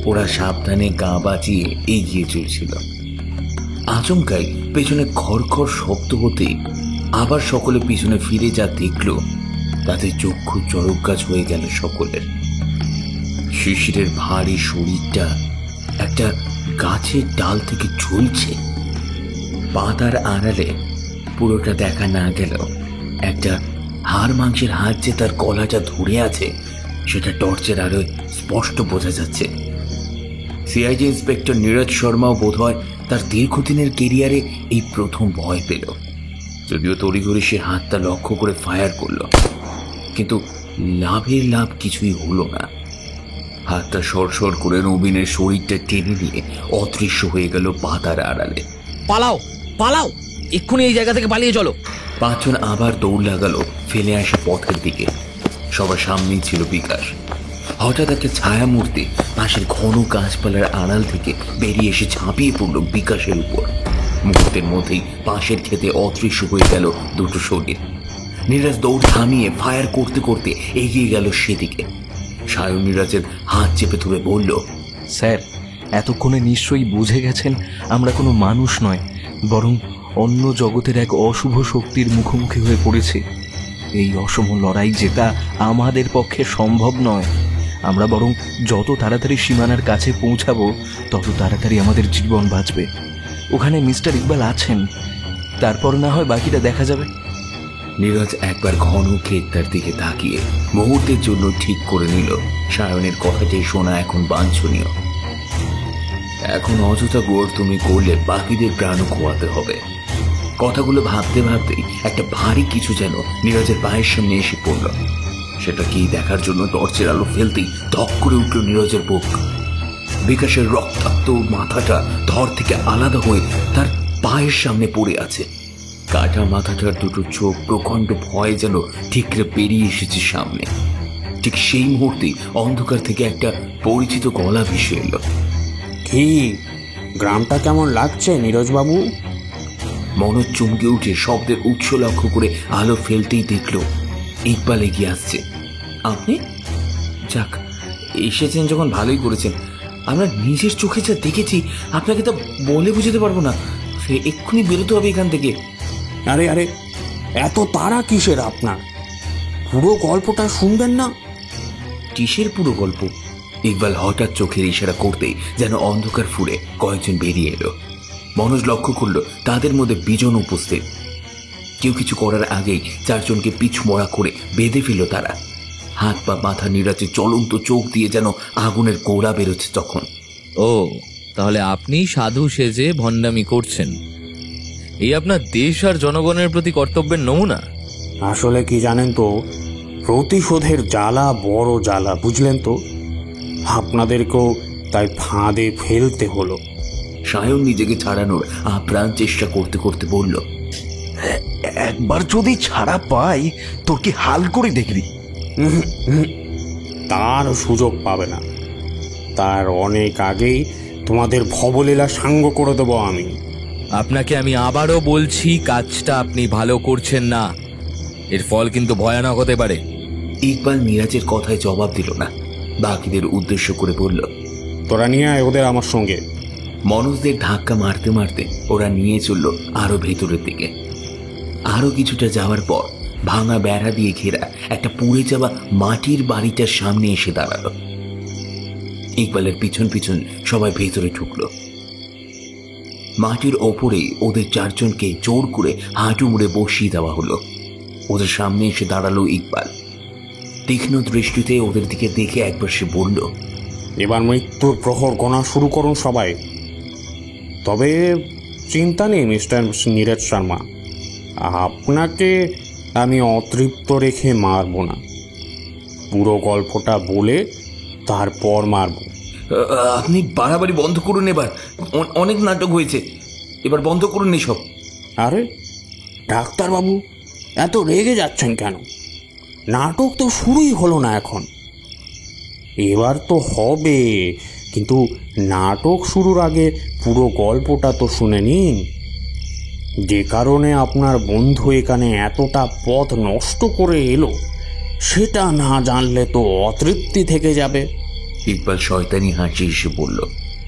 Speaker 1: ওরা সাবধানে গা বাঁচিয়ে এগিয়ে চলছিল। আচমকাই পেছনে খড়খড় শব্দ হতে আবার সকলে পিছনে ফিরে যা দেখল তাতে চক্ষু চড়ক গাছ হয়ে গেল সকলের। শিশিরের ভারী শরীরটা একটা গাছের ডাল থেকে ঝুলছে। পাতার আড়ালে পুরোটা দেখা না গেলেও একটা হাড় মাংসের হাত যে তার গলাটা ধরে আছে সেটা টর্চের আলোয় স্পষ্ট বোঝা যাচ্ছে। সিআইডি ইন্সপেক্টর নীরজ শর্মাও বোধহয় তার দীর্ঘদিনের কেরিয়ারে এই প্রথম ভয় পেল। যদিও তড়িঘড়ি সে হাতটা লক্ষ্য করে ফায়ার করল, কিন্তু লাভের লাভ কিছুই হলো না। হাতটা সরসর করে নবীনের শরীরটা টেনে নিয়ে অদৃশ্য হয়ে গেল পাতার আড়ালে।
Speaker 2: পালাও পালাও, এক্ষুনি এই জায়গা থেকে পালিয়ে চলো।
Speaker 1: পাঁচজন আবার দৌড় লাগালো ফেলে আসা পথের দিকে। সবার সামনেই ছিল বিকাশ। হঠাৎ একটা ছায়া মূর্তি পাশের ঘন গাছপালার আড়াল থেকে বেরিয়ে এসে ঝাঁপিয়ে পড়ল বিকাশের উপর। মুহূর্তের মধ্যেই পাশের ক্ষেতে অদৃশ্য হয়ে গেল দুটো শরীর। নীরজ দৌড় থামিয়ে ফায়ার করতে করতে এগিয়ে গেল সেদিকে। সায়ন নীরজের হাত চেপে ধরে বলল,
Speaker 6: স্যার, এতক্ষণে নিশ্চয়ই বুঝে গেছেন আমরা কোনো মানুষ নয়, বরং অন্য জগতের এক অশুভ শক্তির মুখোমুখি হয়ে পড়েছি। এই অসম লড়াই জেতা আমাদের পক্ষে সম্ভব নয়। আমরা বরং যত তাড়াতাড়ি সীমানার কাছে পৌঁছাবো তত তাড়াতাড়ি আমাদের জীবন বাঁচবে। ওখানে মিস্টার ইকবাল আছেন, তারপর না হয় বাকিটা দেখা যাবে।
Speaker 1: নীরজ একবার ঘন ক্ষেতটার দিকে তাকিয়ে মুহূর্তের জন্য ঠিক করে নিল সায়নের কথাটি শোনা এখন বাঞ্ছনীয়। এখন অযথা গোড় তুমি করলে বাকিদের প্রাণও খোয়াতে হবে। কথাগুলো ভাবতে ভাবতেই একটা ভারী কিছু যেন নীরজের পায়ের সামনে এসে পড়ল। সেটা কি দেখার জন্য টর্চের আলো ফেলতেই ধক করে উঠল নীরজের বুক। বিকাশের রক্তাক্ত মাথাটা ধর থেকে আলাদা হয়ে তার পায়ের সামনে পড়ে আছে। কাটা মাথাটার দুটো চোখ প্রখণ্ড ভয়ে যেন ঠিকরে বেরিয়ে এসেছে সামনে। ঠিক সেই মুহূর্তে অন্ধকার থেকে একটা পরিচিত গলা ভেসে এলো।
Speaker 5: কি গ্রামটা কেমন লাগছে নীরজবাবু?
Speaker 1: মনোজ চমকে উঠে শব্দের উৎস লক্ষ্য করে আলো ফেলতেই দেখল ইকবাল এগিয়ে আসছে। আপনি? যাক, এসেছেন যখন ভালোই করেছেন। আমরা নিজের চোখে যা দেখেছি আপনাকে তা বলে বুঝাতে পারবো না। সে এক্ষুনি বেরোতে হবে এখান থেকে।
Speaker 5: আরে আরে, এত তাড়া কিসের আপনার? পুরো গল্পটা শুনবেন না?
Speaker 1: কিসের পুরো গল্প? ইকবাল হঠাৎ চোখের ইশারা করতেই যেন অন্ধকার ফুঁড়ে কয়েকজন বেরিয়ে এলো। মনোজ লক্ষ্য করল তাদের মধ্যে বিজন উপস্থিত। কেউ কিছু করার আগেই চারজনকে পিছমোড়া করে বেঁধে ফেলল তারা। হাত পা মাথা নিরাচে জ্বলন্ত চোখ দিয়ে যেন আগুনের গোড়া বেরোচ্ছে তখন।
Speaker 2: ও, তাহলে আপনি সাধু সেজে ভণ্ডামি করছেন? এই আপনার দেশ আর জনগণের প্রতি কর্তব্যের নমুনা?
Speaker 5: আসলে কি জানেন তো, প্রতিশোধের জ্বালা বড় জ্বালা, বুঝলেন তো? আপনাদেরকেও তাই ফাঁদে ফেলতে হলো।
Speaker 1: সায়ন নিজেকে ছাড়ানোর আপ্রাণ চেষ্টা করতে করতে বলল,
Speaker 6: একবার যদি ছাড়া পাই তোর কি হাল করে দেখবি।
Speaker 5: তার সুযোগ পাবে না, তার অনেক আগেই তোমাদের ভবলীলা সাঙ্গ করে দেবো আমি।
Speaker 2: আপনাকে আমি আবারও বলছি, কাজটা আপনি ভালো করছেন না, এর ফল কিন্তু ভয়ানক হতে পারে।
Speaker 1: ইকবাল মিরাজের কথায় জবাব দিল না, বাকিদের উদ্দেশ্য করে বলল,
Speaker 5: তোরা নিয়ে আয় ওদের আমার সঙ্গে।
Speaker 1: মনোজদের ধাক্কা মারতে মারতে ওরা নিয়ে চলল আরো ভেতরের দিকে। আরো কিছুটা যাওয়ার পর ভাঙা বেড়া দিয়ে ঘেরা একটা পুড়ে যাওয়া মাটির বাড়িটার সামনে এসে দাঁড়ালো। ইকবালের পিছন পিছন সবাই ভেতরে ঢুকলো। মাটির ওপরেই ওদের চারজনকে জোর করে হাঁটু মুড়ে বসিয়ে দেওয়া হলো। ওদের সামনে এসে দাঁড়ালো ইকবাল। তীক্ষ্ণ দৃষ্টিতে ওদের দিকে দেখে একবার সে বলল,
Speaker 5: এবার মৃত্যুর প্রহর গণা শুরু করুন সবাই। তবে চিন্তা নেই মিস্টার নীরজ শর্মা, আপনাকে আমি অতৃপ্ত রেখে মারব না, পুরো গল্পটা বলে তারপর মারব।
Speaker 1: আপনি বাড়াবাড়ি বন্ধ করুন, এবার অনেক নাটক হয়েছে, এবার বন্ধ করুন এসব।
Speaker 5: আরে ডাক্তারবাবু, এত রেগে যাচ্ছেন কেন? নাটক তো শুরুই হলো না এখন। এবার তো হবে, কিন্তু নাটক শুরুর আগে পুরো গল্পটা তো শুনে নিন। যে কারণে আপনার বন্ধু এখানে এতটা পথ নষ্ট করে এলো, সেটা না জানলে তো অতৃপ্তি থেকে যাবে।
Speaker 1: ইকবাল শয়তানি হাসি এসে বলল।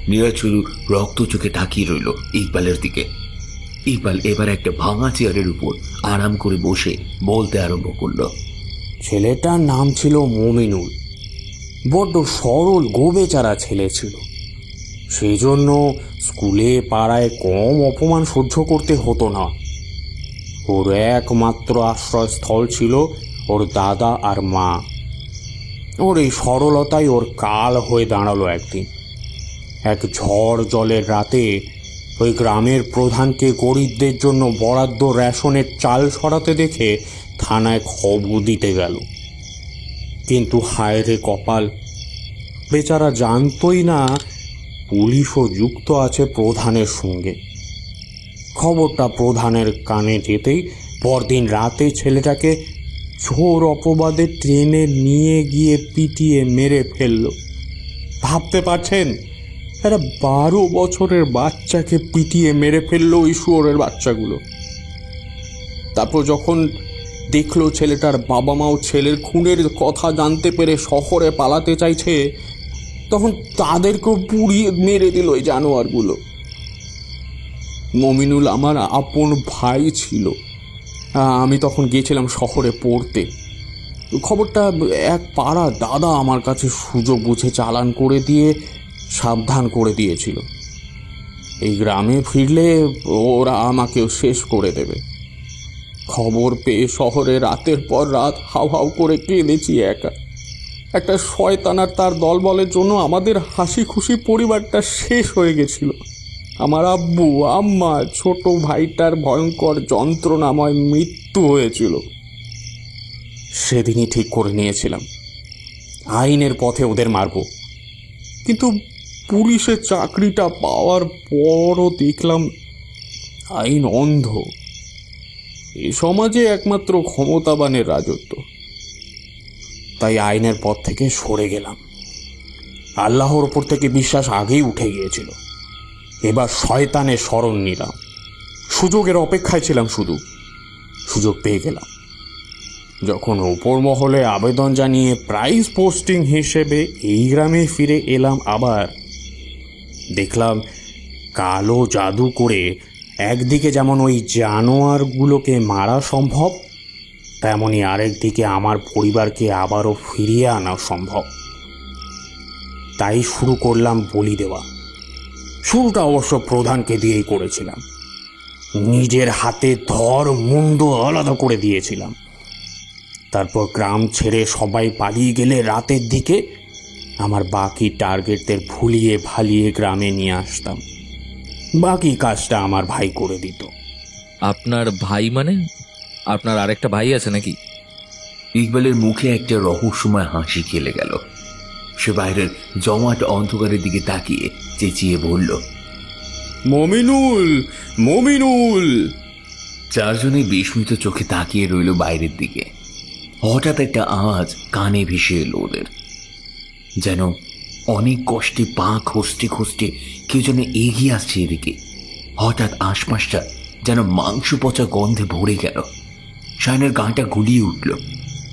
Speaker 1: নীরজ শুধু রক্ত চোখে তাকিয়ে রইল ইকবালের দিকে। ইকবাল এবার একটা ভাঙা চেয়ারের উপর আরাম করে বসে বলতে আরম্ভ করল।
Speaker 5: ছেলেটার নাম ছিল মমিনুল, বড্ড সরল গোবেচারা ছেলে ছিল। সেই জন্য স্কুলে পাড়ায় কম অপমান সহ্য করতে হতো না। ওর একমাত্র আশ্রয়স্থল ছিল ওর দাদা আর মা। ওর এই সরলতাই ওর কাল হয়ে দাঁড়ালো একদিন। এক ঝড় জলের রাতে ওই গ্রামের প্রধানকে গরিবদের জন্য বরাদ্দ রেশনের চাল সরাতে দেখে থানায় খবর দিতে গেল। কিন্তু হায় রে কপাল, বেচারা জানতই না পুলিশও যুক্ত আছে প্রধানের সঙ্গে। খবরটা প্রধানের কানে যেতেই পরদিন রাতে ছেলেটাকে ঝোর অপবাদে ট্রেনে নিয়ে গিয়ে পিটিয়ে মেরে ফেলল। ভাবতে পারছেন, একটা 12 বছরের বাচ্চাকে পিটিয়ে মেরে ফেললো ওই শুয়োরের বাচ্চাগুলো। তারপর যখন দেখলো ছেলেটার বাবা মাও ছেলের খুনের কথা জানতে পেরে শহরে পালাতে চাইছে, তখন তাদেরকেও পুড়িয়ে মেরে দিল ওই জানোয়ারগুলো। মমিনুল আমার আপন ভাই ছিল। আমি তখন গিয়েছিলাম শহরে পড়তে। খবরটা এক পাড়া দাদা আমার কাছে সুযোগ বুঝে চালান করে দিয়ে সাবধান করে দিয়েছিল, এই গ্রামে ফিরলে ওরা আমাকেও শেষ করে দেবে। খবর পেয়ে শহরে রাতের পর রাত হাউ হাউ করে কেঁদেছি একা। একটা শয়তান আর তার দলবলের জন্য আমাদের হাসি খুশি পরিবারটা শেষ হয়ে গেছিল। আমার আব্বু আম্মা ছোট ভাইটার ভয়ঙ্কর যন্ত্রণাময় মৃত্যু হয়েছিল। সেদিনই ঠিক করে নিয়েছিলাম আইনের পথে ওদের মারব। কিন্তু পুলিশের চাকরিটা পাওয়ার পরও দেখলাম আইন অন্ধ। এই সমাজে একমাত্র ক্ষমতাবানের রাজত্ব। তাই আইনের পথ থেকে সরে গেলাম। আল্লাহর ওপর থেকে বিশ্বাস আগেই উঠে গিয়েছিল। এবার শয়তানের শরণ নিলাম। সুযোগের অপেক্ষায় ছিলাম শুধু। সুযোগ পেয়ে গেলাম। যখন ওপর মহলে আবেদন জানিয়ে প্রাইজ পোস্টিং হিসেবে এই গ্রামে ফিরে এলাম, আবার দেখলাম কালো জাদু করে একদিকে যেমন ওই জানোয়ারগুলোকে মারা সম্ভব, তেমনি আরেকদিকে আমার পরিবারকে আবারও ফিরিয়ে আনা সম্ভব। তাই শুরু করলাম বলি দেওয়া। শুরুটা অবশ্য প্রধানকে দিয়েই করেছিলাম। নিজের হাতে ধর মুন্ড আলাদা করে দিয়েছিলাম। তারপর গ্রাম ছেড়ে সবাই পালিয়ে গেলে রাতের দিকে আমার বাকি টার্গেটদের ভুলিয়ে ভালিয়ে গ্রামে নিয়ে আসতাম। বাকি কাজটা আমার ভাই করে দিত।
Speaker 2: আপনার ভাই মানে? আপনার আরেকটা ভাই আছে নাকি?
Speaker 1: ইকবালের মুখে একটা রহস্যময় হাসি খেলে গেল। সে বাইরের জমাট অন্ধকারের দিকে তাকিয়ে চেঁচিয়ে বলল,
Speaker 5: মমিনুল, মমিনুল!
Speaker 1: চারজনে বিস্মিত চোখে তাকিয়ে রইল বাইরের দিকে। হঠাৎ একটা আওয়াজ কানে ভেসে এলো ওদের, যেন অনেক কষ্টে পা খসতে খসতে কেউ যেন এগিয়ে আসছে এদিকে। হঠাৎ আশপাশটা যেন মাংস পচা গন্ধে ভরে গেল। শায়নের গাঁটা গুলিয়ে উঠল।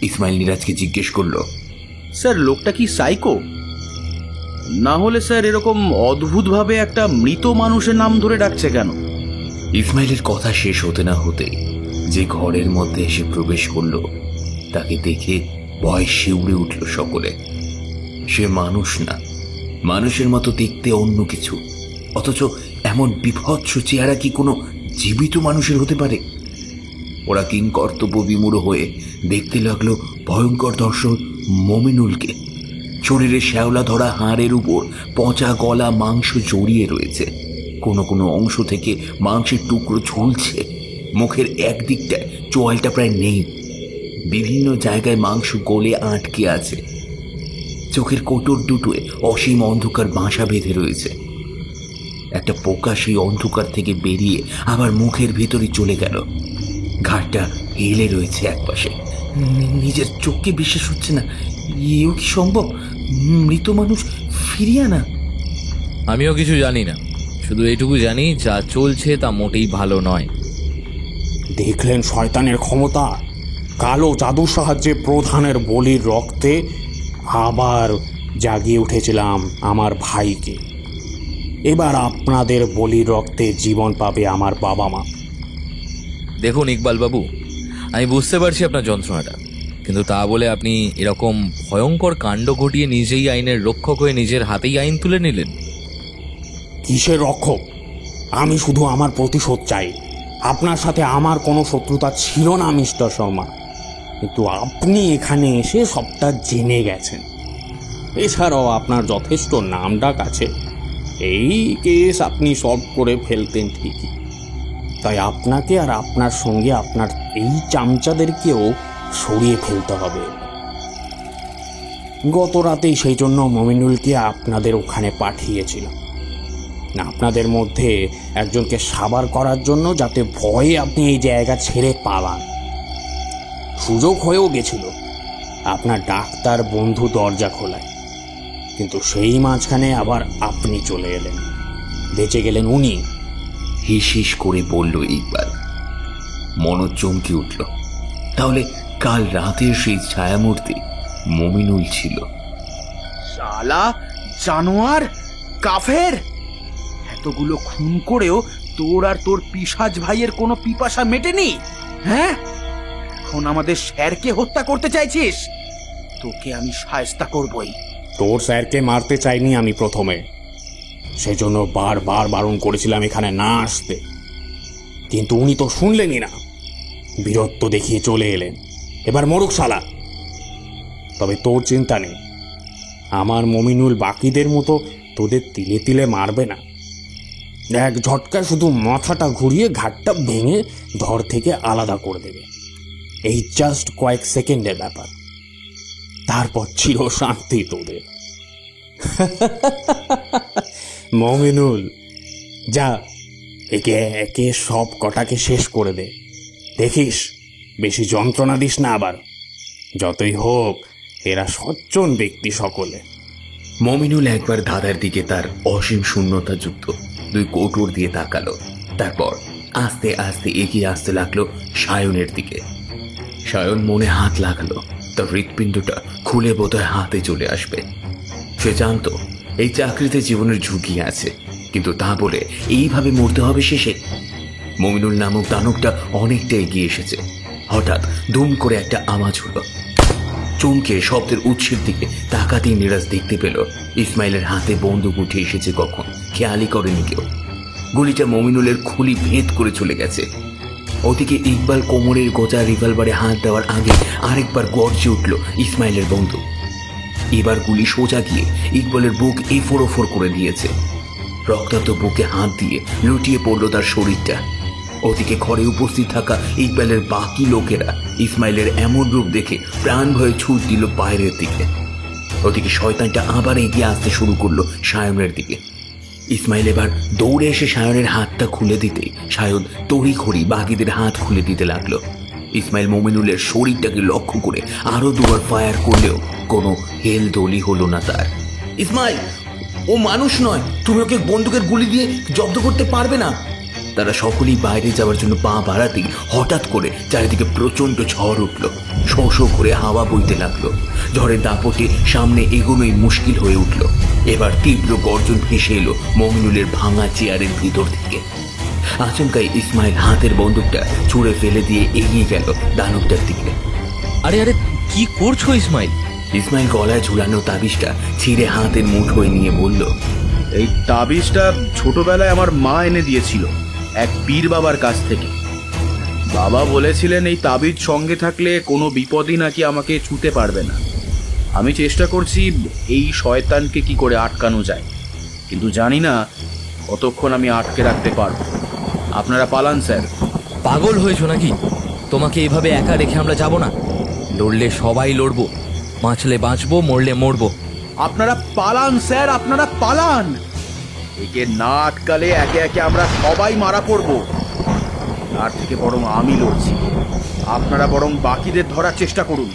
Speaker 1: ইসমাইল নিরাজকে জিজ্ঞেস করলো,
Speaker 4: স্যার লোকটা কি সাইকো? না হলে স্যার এরকম অদ্ভুতভাবে একটা মৃত মানুষের নাম ধরে ডাকছে কেন?
Speaker 1: ইসমাইলের কথা শেষ হতে না হতেই যে ঘরের মধ্যে এসে প্রবেশ করলো তাকে দেখে ভয় শিউরে উঠল সকলে। সে মানুষ না, মানুষের মতো দেখতে অন্য কিছু, অথচ এমন বিভৎস চেহারা কি কোনো জীবিত মানুষের হতে পারে? ওরা কিংকর্তব্য বিমূঢ় হয়ে দেখতে লাগলো ভয়ঙ্কর দর্শক মমিনুলকে। শরীরে শ্যাওলা ধরা হাড়ের উপর পচা গলা মাংস জড়িয়ে রয়েছে, কোনো কোনো অংশ থেকে মাংসের টুকরো ঝুলছে। মুখের একদিকটায় চোয়ালটা প্রায় নেই, বিভিন্ন জায়গায় মাংস গলে আটকে আছে। চোখের কোটর দুটোয় অসীম অন্ধকার বাসা বেঁধে রয়েছে। একটা পোকা সেই অন্ধকার থেকে বেরিয়ে আবার মুখের ভিতরে চলে গেল। ঘাটটা হেলে রয়েছে একপাশে। নিজের চোখকে বিশ্বাস হচ্ছে না। এও কি সম্ভব? মৃত মানুষ ফিরিয়ে আনা?
Speaker 2: আমিও কিছু জানি না, শুধু এইটুকু জানি যা চলছে তা মোটেই ভালো নয়।
Speaker 5: দেখলেন শয়তানের ক্ষমতা? কালো জাদুর সাহায্যে প্রধানের বলির রক্তে আবার জাগিয়ে উঠেছিলাম আমার ভাইকে। এবার আপনাদের বলির রক্তে জীবন পাবে আমার বাবা মা।
Speaker 2: দেখুন ইকবাল বাবু, আমি বুঝতে পারছি আপনার যন্ত্রণাটা, কিন্তু তা বলে আপনি এরকম ভয়ঙ্কর কাণ্ড ঘটিয়ে নিজেই আইনের রক্ষক হয়ে নিজের হাতেই আইন তুলে নিলেন।
Speaker 5: কিসের রক্ষক? আমি শুধু আমার প্রতিশোধ চাই। আপনার সাথে আমার কোনো শত্রুতা ছিল না মিস্টার শর্মা, কিন্তু আপনি এখানে এসে সবটা জেনে গেছেন। এছাড়াও আপনার যথেষ্ট নামডাক আছে। এই কেস আপনি সলভ করে ফেলতেন ঠিকই, তাই আপনাকে আর আপনার সঙ্গে আপনার এই চামচাদেরকেও সরিয়ে ফেলতে হবে। গত রাতেই সেই জন্য মমিনুলকে আপনাদের ওখানে পাঠিয়েছিলাম, আপনাদের মধ্যে একজনকে সাবার করার জন্য, যাতে ভয়ে আপনি এই জায়গা ছেড়ে পালান। সুযোগ হয়েও গেছিল আপনার ডাক্তার বন্ধু দরজা খোলায়, কিন্তু সেই মাঝখানে আবার আপনি চলে এলেন, বেঁচে গেলেন উনি।
Speaker 1: হিস হিস করে বলল ইকবাল। মনোজ চমকে উঠল। তাহলে কাল রাতের সেই ছায়ামূর্তি মমিনুল ছিল।
Speaker 4: শালা জানোয়ার, কাফের! এতগুলো খুন করেও তোর আর তোর পিশাচ ভাইয়ের কোনো পিপাসা মেটেনি? হ্যাঁ, এখন আমাদের স্যারকে হত্যা করতে চাইছিস? তোকে আমি শায়েস্তা করবই।
Speaker 5: তোর স্যারকে মারতে চাইনি আমি প্রথমে, সেজন্য বারবার বারণ করেছিলাম এখানে না আসতে, কিন্তু উনি তো শুনলেনই না, বীরত্ব দেখিয়ে চলে এলেন। এবার মরুক শালা। তবে তোর চিন্তা নেই, আমার মমিনুল বাকিদের মতো তোদের তিলে তিলে মারবে না। এক ঝটকায় শুধু মাথাটা ঘুরিয়ে ঘাটটা ভেঙে ধর থেকে আলাদা করে দেবে। এই জাস্ট কয়েক সেকেন্ডের ব্যাপার, তারপর চির শান্তি তোদের। মমিনুল, যা একে একে সব কটাকে শেষ করে দে। দেখিস বেশি যন্ত্রণা দিস না আবার। যতই হোক এরা সজ্জন ব্যক্তি সকলে।
Speaker 1: মমিনুল একবার দাদার দিকে তার অসীম শূন্যতা যুক্ত দুই কোটর দিয়ে তাকালো। তারপর আস্তে আস্তে এগিয়ে আসতে লাগলো সায়নের দিকে। সায়ন মনে হাত লাগালো, তার হৃৎপিণ্ডটা খুলে বোধহয় হাতে চলে আসবে। সে জানতো এই চাকরিতে জীবনের ঝুঁকি আছে, কিন্তু তা বলে এইভাবে মরতে হবে শেষে। মমিনুল নামক দানবটা অনেকটা এগিয়ে এসেছে। হঠাৎ দুম করে একটা আওয়াজ হলো। চমকে শব্দের উৎসের দিকে তাকাতেই নিরাজ দেখতে পেল ইসমাইলের হাতে বন্দুক উঠে এসেছে। কখন খেয়ালই করেনি কেউ। গুলিটা মমিনুলের খুলি ভেদ করে চলে গেছে। ওদিকে ইকবাল কোমরের গোজা রিভলভারে হাত দেওয়ার আগে আরেকবার গর্জে উঠল ইসমাইলের বন্দুক। এবার গুলি সোজা গিয়ে ইকবালের বুক এফোর করে দিয়েছে। রক্তাক্ত বুকে হাত দিয়ে লুটিয়ে পড়ল তার শরীরটা। ওদিকে ঘরে উপস্থিত থাকা ইকবালের বাকি লোকেরা ইসমাইলের এমন রূপ দেখে প্রাণ ভয়ে ছুট দিল বাইরের দিকে। ওদিকে শয়তানটা আবার এগিয়ে আসতে শুরু করলো সায়নের দিকে। ইসমাইল এবার দৌড়ে এসে সায়নের হাতটা খুলে দিতে সায়ন তড়িঘড়ি বাকিদের হাত খুলে দিতে লাগলো। ইসমাইল মমিনুলের শরীরটাকে লক্ষ্য করে আরো দুবার ফায়ার করলেও কোনো হেলদোলই হলো না তার। ইসমাইল, ও মানুষ নয়, তুমি ওকে বন্দুকের গুলি দিয়ে জব্দ করতে পারবে না। তারা সকলেই বাইরে যাওয়ার জন্য পা বাড়াতেই হঠাৎ করে চারিদিকে প্রচন্ড ঝড় উঠল। শো শো করে হাওয়া বইতে লাগলো। ঝড়ের দাপটে সামনে এগোনোই মুশকিল হয়ে উঠল। এবার তীব্র গর্জন ভেসে এলো মমিনুলের ভাঙা চেয়ারের ভিতর থেকে। আচমকাই ইসমাইল হাতের বন্দুকটা ছুঁড়ে ফেলে দিয়ে এগিয়ে গেল দানবটার দিকে।
Speaker 2: আরে আরে, কি করছো ইসমাইল?
Speaker 1: ইসমাইল গলায় ঝুলানো তাবিজটা ছিঁড়ে হাতের মুঠোয় নিয়ে বলল,
Speaker 4: এই তাবিজটা ছোটবেলায় আমার মা এনে দিয়েছিল এক পীর বাবার কাছ থেকে। বাবা বলেছিলেন এই তাবিজ সঙ্গে থাকলে কোনো বিপদই নাকি আমাকে ছুঁতে পারবে না। আমি চেষ্টা করছি এই শয়তানকে কি করে আটকানো যায়, কিন্তু জানি না কতক্ষণ আমি আটকে রাখতে পারবো। আপনারা পালান স্যার।
Speaker 2: পাগল হয়েছো নাকি? তোমাকে এইভাবে একা রেখে আমরা যাব না। লড়লে সবাই লড়বো, বাঁচলে বাঁচবো, মরলে মরবো।
Speaker 4: আপনারা পালান স্যার, আপনারা পালান। একে না আটকালে একে একে আমরা সবাই মারা পড়বো। তার থেকে বরং আমি লড়ছি, আপনারা বরং বাকিদের ধরার চেষ্টা করুন।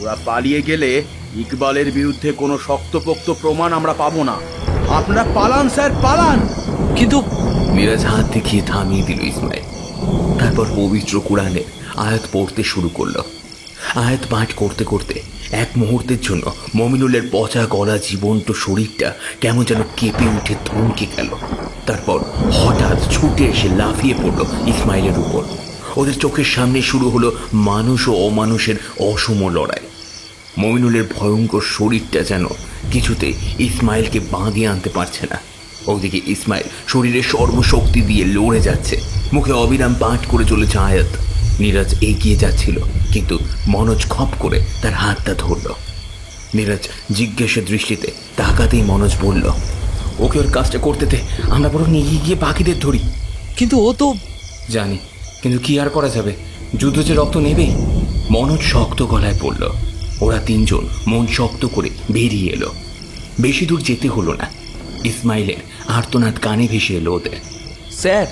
Speaker 4: ওরা পালিয়ে গেলে ইকবালের বিরুদ্ধে কোনো শক্তপোক্ত প্রমাণ আমরা পাবো না। আপনারা পালান স্যার, পালান।
Speaker 2: কিন্তু
Speaker 1: মিরাজ হাত দেখিয়ে থামিয়ে দিল ইসমাইল। তারপর পবিত্র কোরআনের আয়াত পড়তে শুরু করলো। আয়াত পাঠ করতে করতে এক মুহূর্তের জন্য মমিনুলের পচা গলা জীবন্ত শরীরটা কেমন যেন কেঁপে উঠে থমকে গেল। তারপর হঠাৎ ছুটে এসে লাফিয়ে পড়ল ইসমাইলের উপর। ওদের চোখের সামনে শুরু হলো মানুষ ও অমানুষের অসম লড়াই। মমিনুলের ভয়ঙ্কর শরীরটা যেন কিছুতে ইসমাইলকে বাঁধিয়ে আনতে পারছে না। ওদিকে ইসমাইল শরীরে সর্বশক্তি দিয়ে লড়ে যাচ্ছে, মুখে অবিরাম পাঠ করে চলেছে আয়াত। নীরজ এগিয়ে যাচ্ছিল, কিন্তু মনোজ খপ করে তার হাতটা ধরল। নীরজ জিজ্ঞাসা দৃষ্টিতে তাকাতেই মনোজ বলল, ওকে ওর কাজটা করতে দে, আমরা বরং এগিয়ে গিয়ে বাকিদের ধরি।
Speaker 2: কিন্তু ও তো
Speaker 1: জানি, কিন্তু কি আর করা যাবে, যুদ্ধ যে রক্ত নেবেই। মনোজ শক্ত গলায় পড়ল। ওরা তিনজন মন শক্ত করে বেরিয়ে এলো। বেশি দূর যেতে হলো না, ইসমাইলের আর্তনাদ কানে ভেসে এলো ওদের।
Speaker 6: স্যার,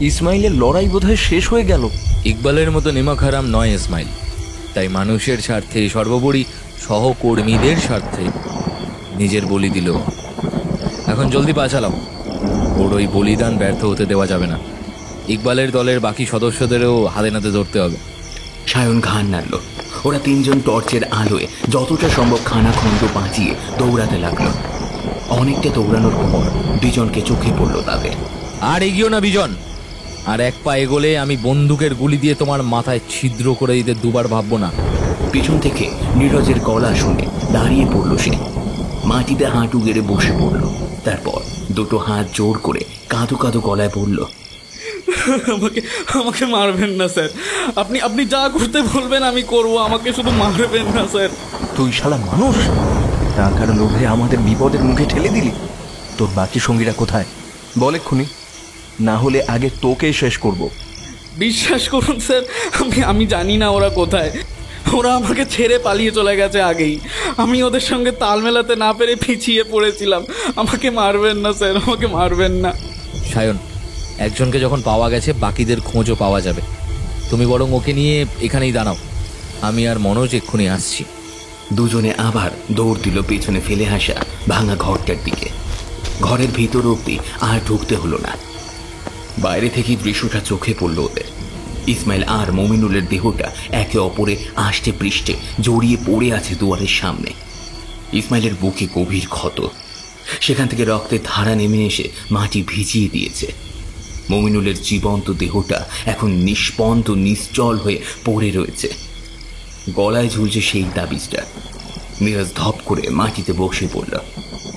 Speaker 6: ইসমাইলের লড়াই বোধহয় শেষ হয়ে গেল।
Speaker 2: ইকবালের মতো নেমক হারাম নয় ইসমাইল, তাই মানুষের স্বার্থে, সর্বোপরি সহকর্মীদের স্বার্থে নিজের বলি দিল। এখন জলদি পা চালাও, ওর ওই বলিদান ব্যর্থ হতে দেওয়া যাবে না। ইকবালের দলের বাকি সদস্যদেরও হাতে নাতে ধরতে হবে।
Speaker 1: সায়ন ঘান নাড়ল। ওরা তিনজন টর্চের আলোয় যতটা সম্ভব খানাখন্দ বাঁচিয়ে দৌড়াতে লাগলো। অনেকটা দৌড়ানোর পর বিজনকে চোখে পড়ল তাদের।
Speaker 2: আর এগিয়েও না বিজন, আর এক পা এগোলে আমি বন্দুকের গুলি দিয়ে তোমার মাথায় ছিদ্র করে দিতে দুবার ভাববো না।
Speaker 1: পিছন থেকে নীরজের গলা শুনে দাঁড়িয়ে পড়ল সে। মাটিতে হাঁটু গেড়ে বসে পড়ল। তারপর দুটো হাত জোর করে কাঁদো কাঁদো গলায় বলল,
Speaker 7: আমাকে আমাকে মারবেন না স্যার, আপনি আপনি যা করতে বলবেন আমি করব, আমাকে শুধু মারবেন না স্যার।
Speaker 6: তুই শালা মানুষ, টাকার লোভে আমাদের বিপদের মুখে ঠেলে দিলি। তোর বাকি সঙ্গীরা কোথায় বল এক্ষুনি, না হলে আগে তোকেই শেষ করব।
Speaker 7: বিশ্বাস করুন স্যার, আমি জানি না ওরা কোথায়। ওরা আমাকে ছেড়ে পালিয়ে চলে গেছে আগেই। আমি ওদের সঙ্গে তাল মেলাতে না পেরে পিছিয়ে পড়েছিলাম। আমাকে মারবেন না স্যার, আমাকে মারবেন না।
Speaker 2: সায়ন, একজনকে যখন পাওয়া গেছে বাকিদের খোঁজও পাওয়া যাবে। তুমি বরং ওকে নিয়ে এখানেই দাঁড়াও, আমি আর মনোজ এক্ষুনি আসছি।
Speaker 1: দুজনে আবার দৌড় দিল পেছনে ফেলে আসা ভাঙা ঘরটার দিকে। ঘরের ভিতর অব্দি আর ঢুকতে হলো না। বাইরে থেকে দৃশ্যটা চোখে পড়ল ওদের। ইসমাইল আর মমিনুলের দেহটা একে অপরে আষ্টে পৃষ্ঠে জড়িয়ে পড়ে আছে দুয়ারের সামনে। ইসমাইলের বুকে গভীর ক্ষত, সেখান থেকে রক্তের ধারা নেমে এসে মাটি ভিজিয়ে দিয়েছে। মমিনুলের জীবন্ত দেহটা এখন নিষ্পন্দ নিশ্চল হয়ে পড়ে রয়েছে। গলায় ঝুলছে সেই তাবিজটা। নীরজ ধপ করে মাটিতে বসে পড়ল।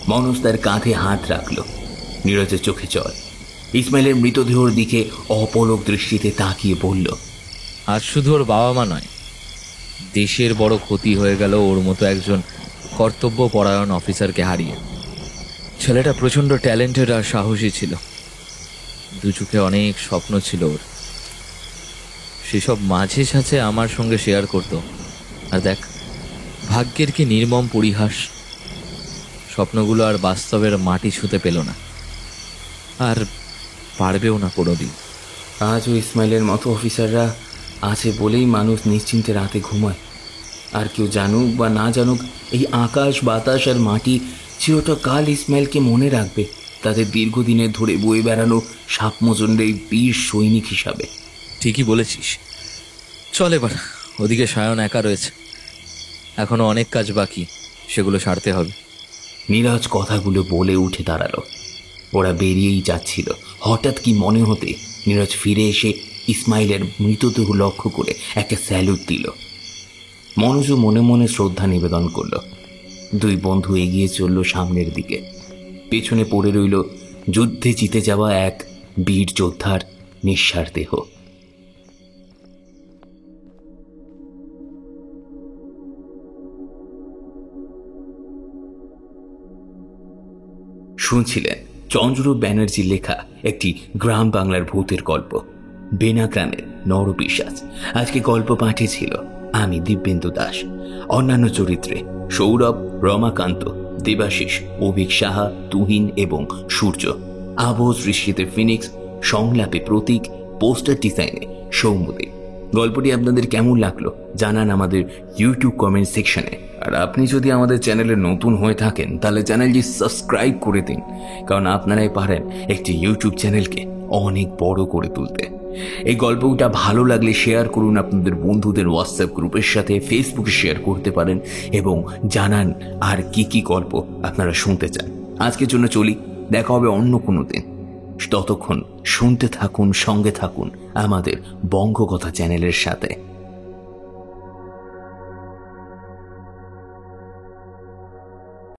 Speaker 1: মনোজ তার কাঁধে হাত রাখল। নীরজের চোখে জল। ইসমাইলের মৃতদেহর দিকে অপলক দৃষ্টিতে তাকিয়ে বলল,
Speaker 2: আজ শুধু ওর বাবা মা নয়, দেশের বড় ক্ষতি হয়ে গেল ওর মতো একজন কর্তব্য পরায়ণ অফিসারকে হারিয়ে। ছেলেটা প্রচণ্ড ট্যালেন্টেড আর সাহসী ছিল। দু চোখে অনেক স্বপ্ন ছিল ওর, সেসব মাঝে সাঝে আমার সঙ্গে শেয়ার করত। আর দেখ, ভাগ্যের কি নির্মম পরিহাস, স্বপ্নগুলো আর বাস্তবের মাটি ছুঁতে পেল না। আর পারবেও না কোনোদিন।
Speaker 1: আজও ইসমাইলের মতো অফিসাররা আছে বলেই মানুষ নিশ্চিন্তে রাতে ঘুমায়। আর কেউ জানুক বা না জানুক, এই আকাশ বাতাস আর মাটি চিরকাল ইসমাইলকে মনে রাখবে তাদের দীর্ঘদিনের ধরে বয়ে বেড়ানো সাপমোচন্ডে এই বীর সৈনিক হিসাবে।
Speaker 2: ঠিকই বলেছিস। চল এবার, ওদিকে সায়ন একা রয়েছে, এখনো অনেক কাজ বাকি, সেগুলো সারতে হবে।
Speaker 1: নীরজ কথাগুলো বলে উঠে দাঁড়ালো। ওরা বেরিয়েই যাচ্ছিল, হঠাৎ কি মনে হতে নীরজ ফিরে এসে ইসমাইলের মৃতদেহ লক্ষ্য করে একটা স্যালুট দিল। মনোজও মনে মনে শ্রদ্ধা নিবেদন করল। দুই বন্ধু এগিয়ে চলল সামনের দিকে। পেছনে পড়ে রইল যুদ্ধে জিতে যাওয়া এক বীর যোদ্ধার নিঃসার দেহ। শুনছিলেন চন্দ্ররূপ ব্যানার্জির লেখা একটি গ্রাম বাংলার ভূতের গল্প, বেনা গ্রামের নরপিশাচ। আজকে গল্প পাঠিয়েছিল আমি দিব্যেন্দু দাস। অন্যান্য চরিত্রে সৌরভ, রমাকান্ত, দেবাশিস, অভিক সাহা, তুহিন এবং সূর্য। আবহ সৃষ্টিতে ফিনিক্স, সংলাপে প্রতীক, পোস্টার ডিজাইনে সৌম্যদেব। গল্পটি আপনাদের কেমন লাগলো জানান আমাদের ইউটিউব কমেন্ট সেকশনে। আর আপনি যদি আমাদের চ্যানেলে নতুন হয়ে থাকেন তাহলে চ্যানেলটি সাবস্ক্রাইব করে দিন, কারণ আপনারাই পারেন একটি ইউটিউব চ্যানেলকে অনেক বড় করে তুলতে। এই গল্পটা ভালো লাগলে শেয়ার করুন আপনাদের বন্ধুদের হোয়াটসঅ্যাপ গ্রুপের সাথে, ফেসবুকে শেয়ার করতে পারেন এবং জানান আর কি গল্প আপনারা শুনতে চান। আজকের জন্য চলি, দেখা হবে অন্য কোনো দিন। ততক্ষণ শুনতে থাকুন, সঙ্গে থাকুন আমাদের বঙ্গকথা চ্যানেলের সাথে।